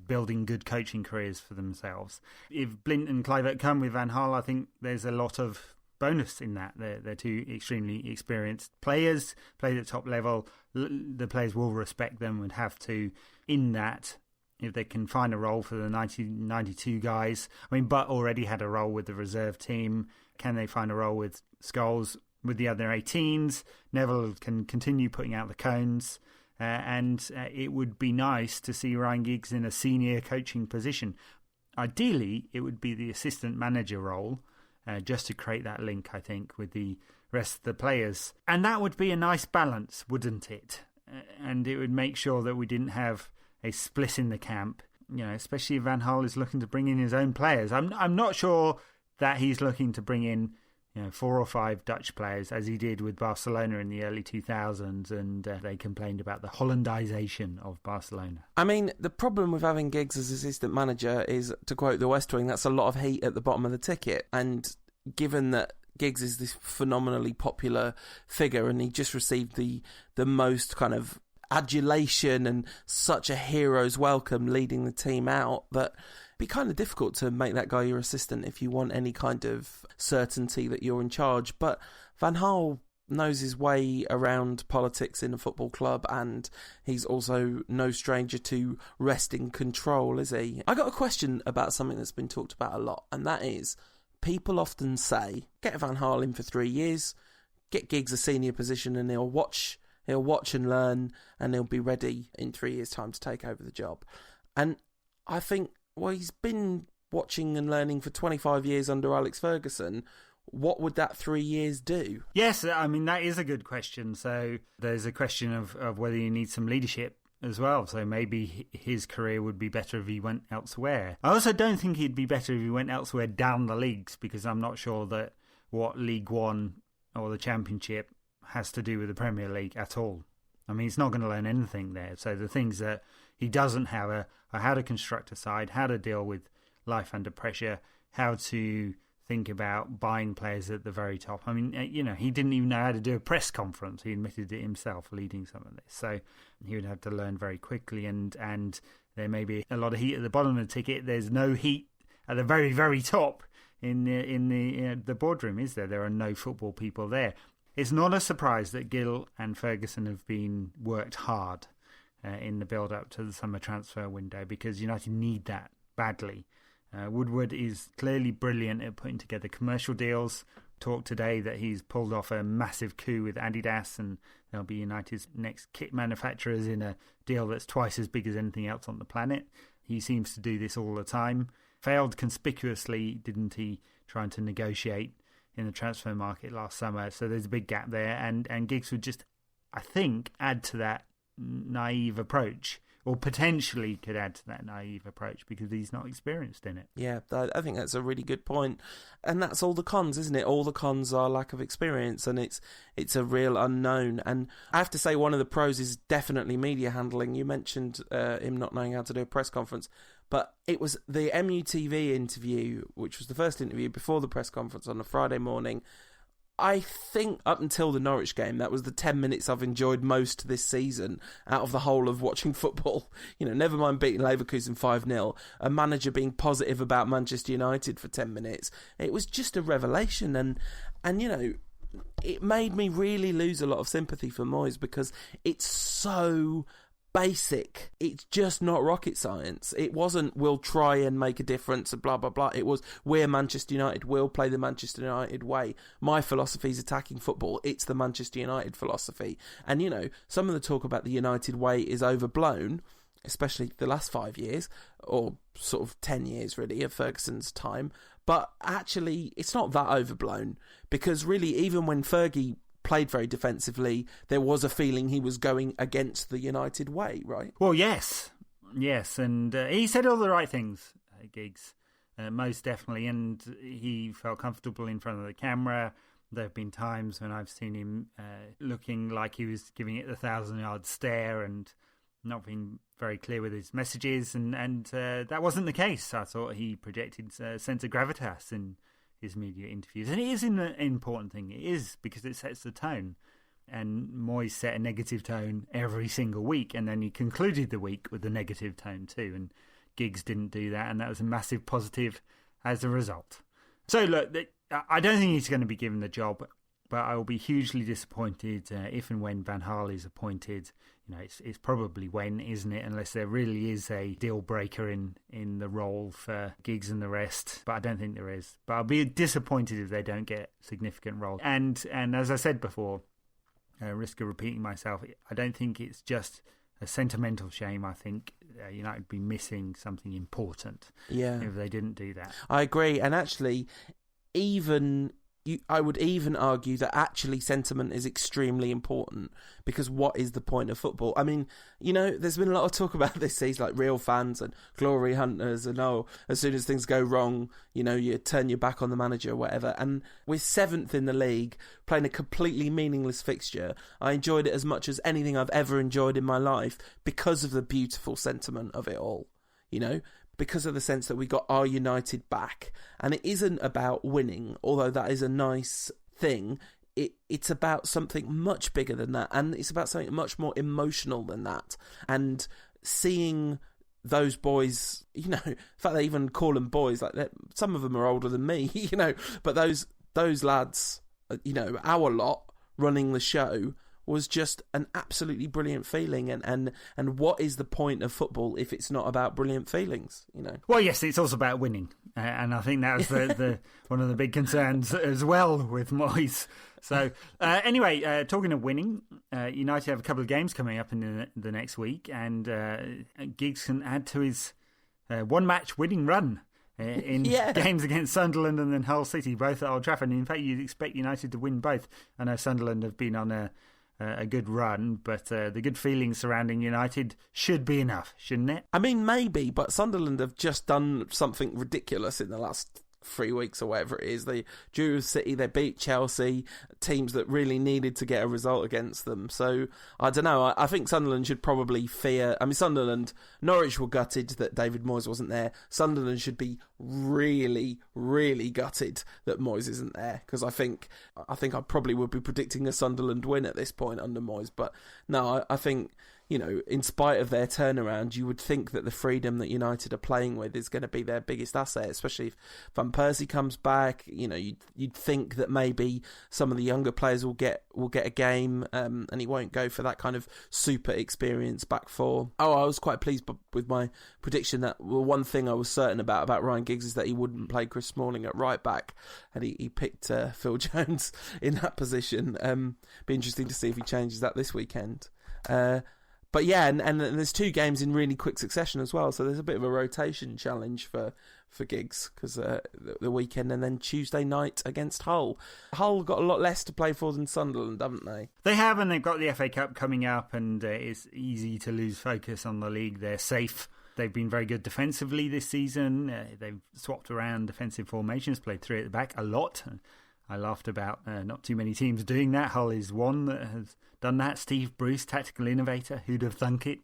building good coaching careers for themselves. If Blind and Kluivert come with Van Gaal, I think there's a lot of bonus in that. They're 2 extremely experienced players, played at top level. The players will respect them, would have to, in that, if they can find a role for the 1992 guys. I mean, Butt already had a role with the reserve team. Can they find a role with Scholes with the other 18s? Neville can continue putting out the cones. And it would be nice to see Ryan Giggs in a senior coaching position. Ideally, it would be the assistant manager role, just to create that link, I think, with the rest of the players. And that would be a nice balance, wouldn't it? And it would make sure that we didn't have a split in the camp, especially if Van Gaal is looking to bring in his own players. I'm not sure that he's looking to bring in 4 or 5 Dutch players, as he did with Barcelona in the early 2000s, and they complained about the Hollandization of Barcelona. I mean, the problem with having Giggs as assistant manager is, to quote The West Wing, that's a lot of heat at the bottom of the ticket. And given that Giggs is this phenomenally popular figure, and he just received the most kind of adulation and such a hero's welcome leading the team out, that it'd be kind of difficult to make that guy your assistant if you want any kind of certainty that you're in charge. But Van Gaal knows his way around politics in a football club, and he's also no stranger to wresting control, is he? I got a question about something that's been talked about a lot, and that is, people often say, get Van Gaal in for 3 years, get Giggs a senior position, and he'll watch and learn, and he'll be ready in 3 years' time to take over the job. And I think, well, he's been watching and learning for 25 years under Alex Ferguson. What would that 3 years do? Yes, I mean, that is a good question. So there's a question of whether you need some leadership as well. So maybe his career would be better if he went elsewhere. I also don't think he'd be better if he went elsewhere down the leagues, because I'm not sure that what League One or the Championship has to do with the Premier League at all. I mean, he's not going to learn anything there. So the things that he doesn't have are how to construct a side, how to deal with life under pressure, how to think about buying players at the very top. I mean, he didn't even know how to do a press conference. He admitted it himself, leading some of this. So he would have to learn very quickly, and there may be a lot of heat at the bottom of the ticket. There's no heat at the very, very top in the boardroom, is there? There are no football people there. It's not a surprise that Gill and Ferguson have been worked hard in the build-up to the summer transfer window, because United need that badly. Woodward is clearly brilliant at putting together commercial deals. Talk today that he's pulled off a massive coup with Adidas, and they'll be United's next kit manufacturers in a deal that's twice as big as anything else on the planet. He seems to do this all the time. Failed conspicuously, didn't he, trying to negotiate in the transfer market last summer? So there's a big gap there, and Giggs would just, I think, add to that naive approach, or potentially could add to that naive approach, because he's not experienced in it. Yeah, I think that's a really good point. And that's all the cons, isn't it? All the cons are lack of experience, and it's a real unknown. And I have to say, one of the pros is definitely media handling. You mentioned him not knowing how to do a press conference, but it was the MUTV interview, which was the first interview before the press conference on a Friday morning. I think up until the Norwich game, that was the 10 minutes I've enjoyed most this season out of the whole of watching football. Never mind beating Leverkusen 5-0, a manager being positive about Manchester United for 10 minutes. It was just a revelation, and it made me really lose a lot of sympathy for Moyes because it's so basic. It's just not rocket science. It wasn't, we'll try and make a difference, blah, blah, blah. It was, we're Manchester United, we'll play the Manchester United way. My philosophy is attacking football. It's the Manchester United philosophy. And, some of the talk about the United way is overblown, especially the last 5 years, or sort of 10 years, really, of Ferguson's time. But actually, it's not that overblown, because really, even when Fergie played very defensively, there was a feeling he was going against the United way, right? Well, yes, and he said all the right things, Giggs, most definitely, and he felt comfortable in front of the camera. There have been times when I've seen him looking like he was giving it the 1,000-yard stare and not being very clear with his messages, and that wasn't the case. I thought he projected a sense of gravitas in his media interviews, and it is an important thing. It is, because it sets the tone, and Moyes set a negative tone every single week, and then he concluded the week with a negative tone too, and Giggs didn't do that, and that was a massive positive as a result. So look, I don't think he's going to be given the job, but I will be hugely disappointed if and when Van Gaal is appointed. It's probably when, isn't it? Unless there really is a deal breaker in the role for Giggs and the rest. But I don't think there is. But I'll be disappointed if they don't get significant role. And as I said before, risk of repeating myself, I don't think it's just a sentimental shame. I think United would be missing something important if they didn't do that. I agree. And actually, I would even argue that actually sentiment is extremely important, because what is the point of football? I mean, there's been a lot of talk about this season, like real fans and glory hunters, and as soon as things go wrong, you turn your back on the manager or whatever. And we're 7th in the league, playing a completely meaningless fixture. I enjoyed it as much as anything I've ever enjoyed in my life because of the beautiful sentiment of it all, because of the sense that we got our United back. And it isn't about winning, although that is a nice thing. It's about something much bigger than that, and it's about something much more emotional than that. And seeing those boys, in fact they even call them boys, like some of them are older than me, but those lads, our lot running the show, was just an absolutely brilliant feeling. And what is the point of football if it's not about brilliant feelings, Well, yes, it's also about winning. And I think that was the one of the big concerns as well with Moyes. So anyway, talking of winning, United have a couple of games coming up in the next week, and Giggs can add to his one-match winning run in games against Sunderland and then Hull City, both at Old Trafford. And in fact, you'd expect United to win both. I know Sunderland have been on a good run, but the good feelings surrounding United should be enough, shouldn't it? I mean, maybe, but Sunderland have just done something ridiculous in the last 3 weeks or whatever it is. They drew City, they beat Chelsea, teams that really needed to get a result against them. So, I don't know, I think Sunderland should probably fear... I mean, Norwich were gutted that David Moyes wasn't there. Sunderland should be really, really gutted that Moyes isn't there, because I think I probably would be predicting a Sunderland win at this point under Moyes. But no, I think... in spite of their turnaround, you would think that the freedom that United are playing with is going to be their biggest asset, especially if Van Persie comes back. You'd think that maybe some of the younger players will get a game, and he won't go for that kind of super experienced back four. I was quite pleased with my prediction that one thing I was certain about Ryan Giggs is that he wouldn't play Chris Smalling at right back, and he picked Phil Jones in that position. Be interesting to see if he changes that this weekend. But yeah, and there's 2 games in really quick succession as well, so there's a bit of a rotation challenge for Giggs, because the weekend and then Tuesday night against Hull. Hull got a lot less to play for than Sunderland, haven't they? They have, and they've got the FA Cup coming up, and it's easy to lose focus on the league. They're safe. They've been very good defensively this season. They've swapped around defensive formations, played 3 at the back a lot. I laughed about not too many teams doing that. Hull is one that has done that. Steve Bruce, tactical innovator, who'd have thunk it?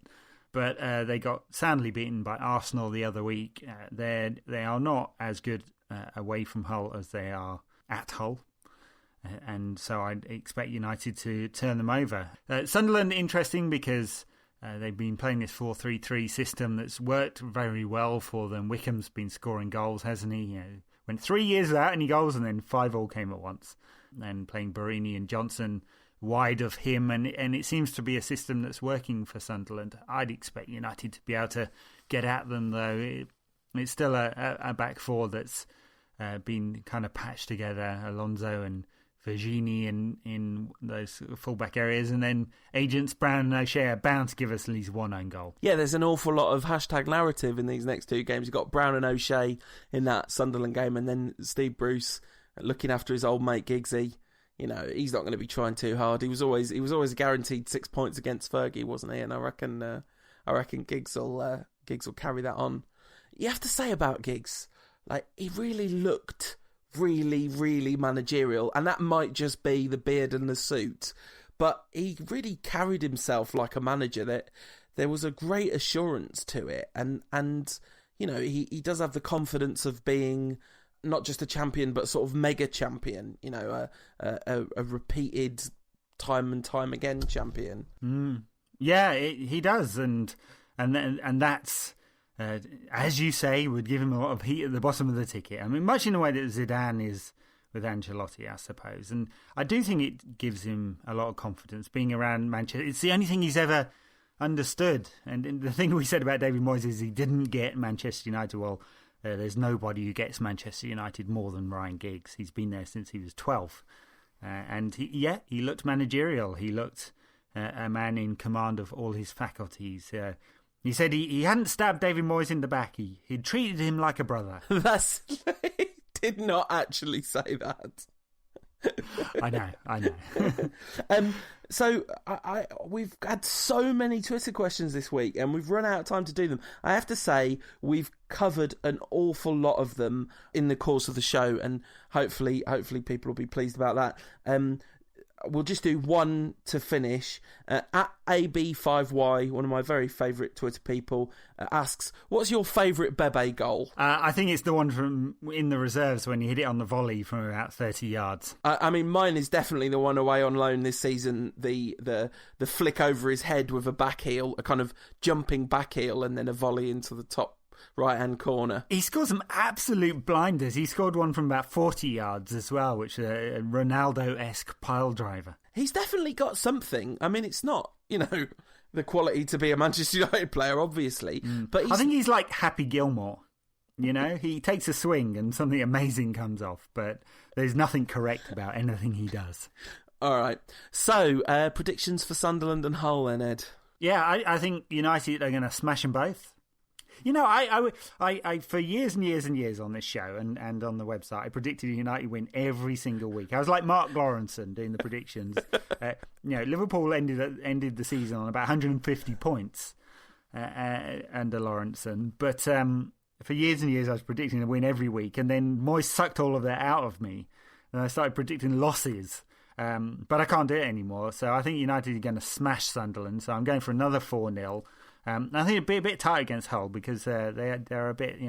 But they got soundly beaten by Arsenal the other week. They are not as good away from Hull as they are at Hull. and so I'd expect United to turn them over. Sunderland, interesting because they've been playing this 4-3-3 system that's worked very well for them. Wickham's been scoring goals, hasn't he? Went 3 years without any goals, and then 5 all came at once. And playing Barini and Johnson wide of him, and it seems to be a system that's working for Sunderland. I'd expect United to be able to get at them, though. It's still a back four that's been kind of patched together. Alonso and Virginie in those fullback areas, and then agents Brown and O'Shea are bound to give us at least one own goal. Yeah, there's an awful lot of hashtag narrative in these next 2 games. You've got Brown and O'Shea in that Sunderland game, and then Steve Bruce looking after his old mate Giggsy. He's not going to be trying too hard. He was always guaranteed 6 points against Fergie, wasn't he? And I reckon Giggs will carry that on. You have to say about Giggs, like, he really looked really, really managerial, and that might just be the beard and the suit, but he really carried himself like a manager. That there was a great assurance to it, and he does have the confidence of being not just a champion but sort of mega champion, a repeated time and time again champion. Yeah, he does, and that's. As you say, would give him a lot of heat at the bottom of the ticket. I mean, much in the way that Zidane is with Ancelotti, I suppose. And I do think it gives him a lot of confidence being around Manchester. It's the only thing he's ever understood. And the thing we said about David Moyes is he didn't get Manchester United. Well, there's nobody who gets Manchester United more than Ryan Giggs. He's been there since he was 12. And he looked managerial. He looked a man in command of all his faculties. He said he hadn't stabbed David Moyes in the back. He'd treated him like a brother. He did not actually say that. I know. So we've had so many Twitter questions this week, and we've run out of time to do them. I have to say, we've covered an awful lot of them in the course of the show, and hopefully people will be pleased about that. We'll just do one to finish. At AB5Y, one of my very favourite Twitter people, asks, what's your favourite Bebe goal? I think it's the one from in the reserves when he hit it on the volley from about 30 yards. I mean, mine is definitely the one away on loan this season, the flick over his head with a back heel, a kind of jumping back heel, and then a volley into the top right-hand corner. He scored some absolute blinders. He scored one from about 40 yards as well, which is a Ronaldo-esque pile driver. He's definitely got something. I mean, it's not, the quality to be a Manchester United player, obviously. But I think he's like Happy Gilmore. He takes a swing and something amazing comes off, but there's nothing correct about anything he does. All right. So, predictions for Sunderland and Hull then, Ed? Yeah, I think United are going to smash them both. I for years and years and years on this show and on the website, I predicted United win every single week. I was like Mark Lawrenson doing the predictions. Liverpool ended the season on about 150 points under Lawrenson. But for years and years, I was predicting to win every week. And then Moyes sucked all of that out of me. And I started predicting losses. But I can't do it anymore. So I think United are going to smash Sunderland. So I'm going for another 4-0. I think it'd be a bit tight against Hull because they're a bit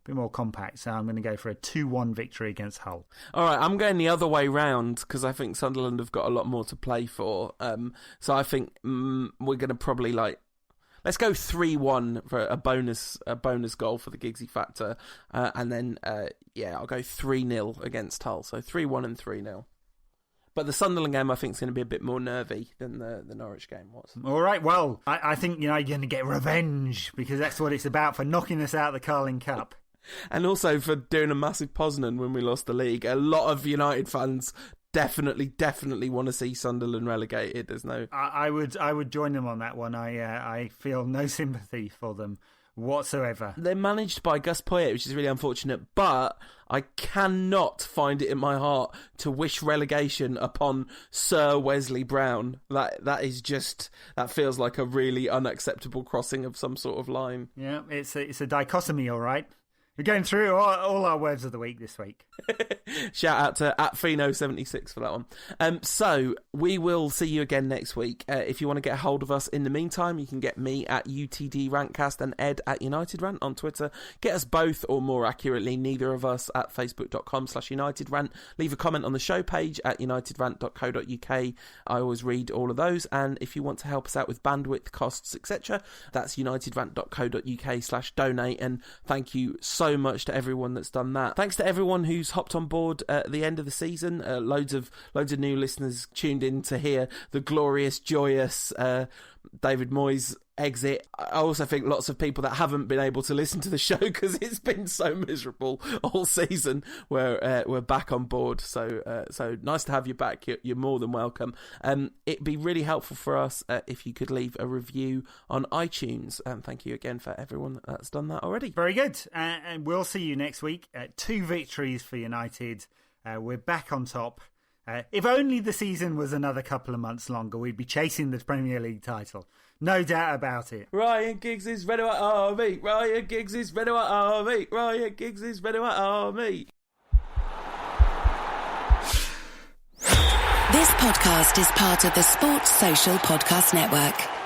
more compact. So I'm going to go for a 2-1 victory against Hull. All right, I'm going the other way round because I think Sunderland have got a lot more to play for. So I think we're going to probably let's go 3-1 for a bonus goal for the Giggsy factor, and then I'll go 3-0 against Hull. So 3-1 and 3-0. But the Sunderland game, I think, is going to be a bit more nervy than the Norwich game was. All right, well, I think you're going to get revenge because that's what it's about, for knocking us out of the Carling Cup. And also for doing a massive Poznan when we lost the league. A lot of United fans definitely want to see Sunderland relegated. There's no... I would join them on that one. I feel no sympathy for them whatsoever. They're managed by Gus Poyet, which is really unfortunate, but I cannot find it in my heart to wish relegation upon Sir Wesley Brown. That feels like a really unacceptable crossing of some sort of line. Yeah, it's a dichotomy, all right. We're going through all our words of the week this week. Shout out to @Fino76 for that one. So we will see you again next week. If you want to get a hold of us in the meantime, you can get me at UTD Rantcast and Ed at United Rant on Twitter. Get us both, or more accurately, neither of us, at facebook.com/United Rant. Leave a comment on the show page at unitedrant.co.uk. I always read all of those. And if you want to help us out with bandwidth costs, etc., that's unitedrant.co.uk/donate. And thank you so much to everyone that's done that. Thanks to everyone who's hopped on board at the end of the season. Loads of new listeners tuned in to hear the glorious, joyous David Moyes exit. I also think lots of people that haven't been able to listen to the show because it's been so miserable all season we're back on board. So nice to have you back. You're more than welcome. It'd be really helpful for us if you could leave a review on iTunes. Thank you again for everyone that's done that already. Very good. And we'll see you next week. 2 victories for United. We're back on top. If only the season was another couple of months longer, we'd be chasing the Premier League title. No doubt about it. Ryan Giggs is Red White Army. Ryan Giggs is Red White Army. Ryan Giggs is Red White Army. This podcast is part of the Sports Social Podcast Network.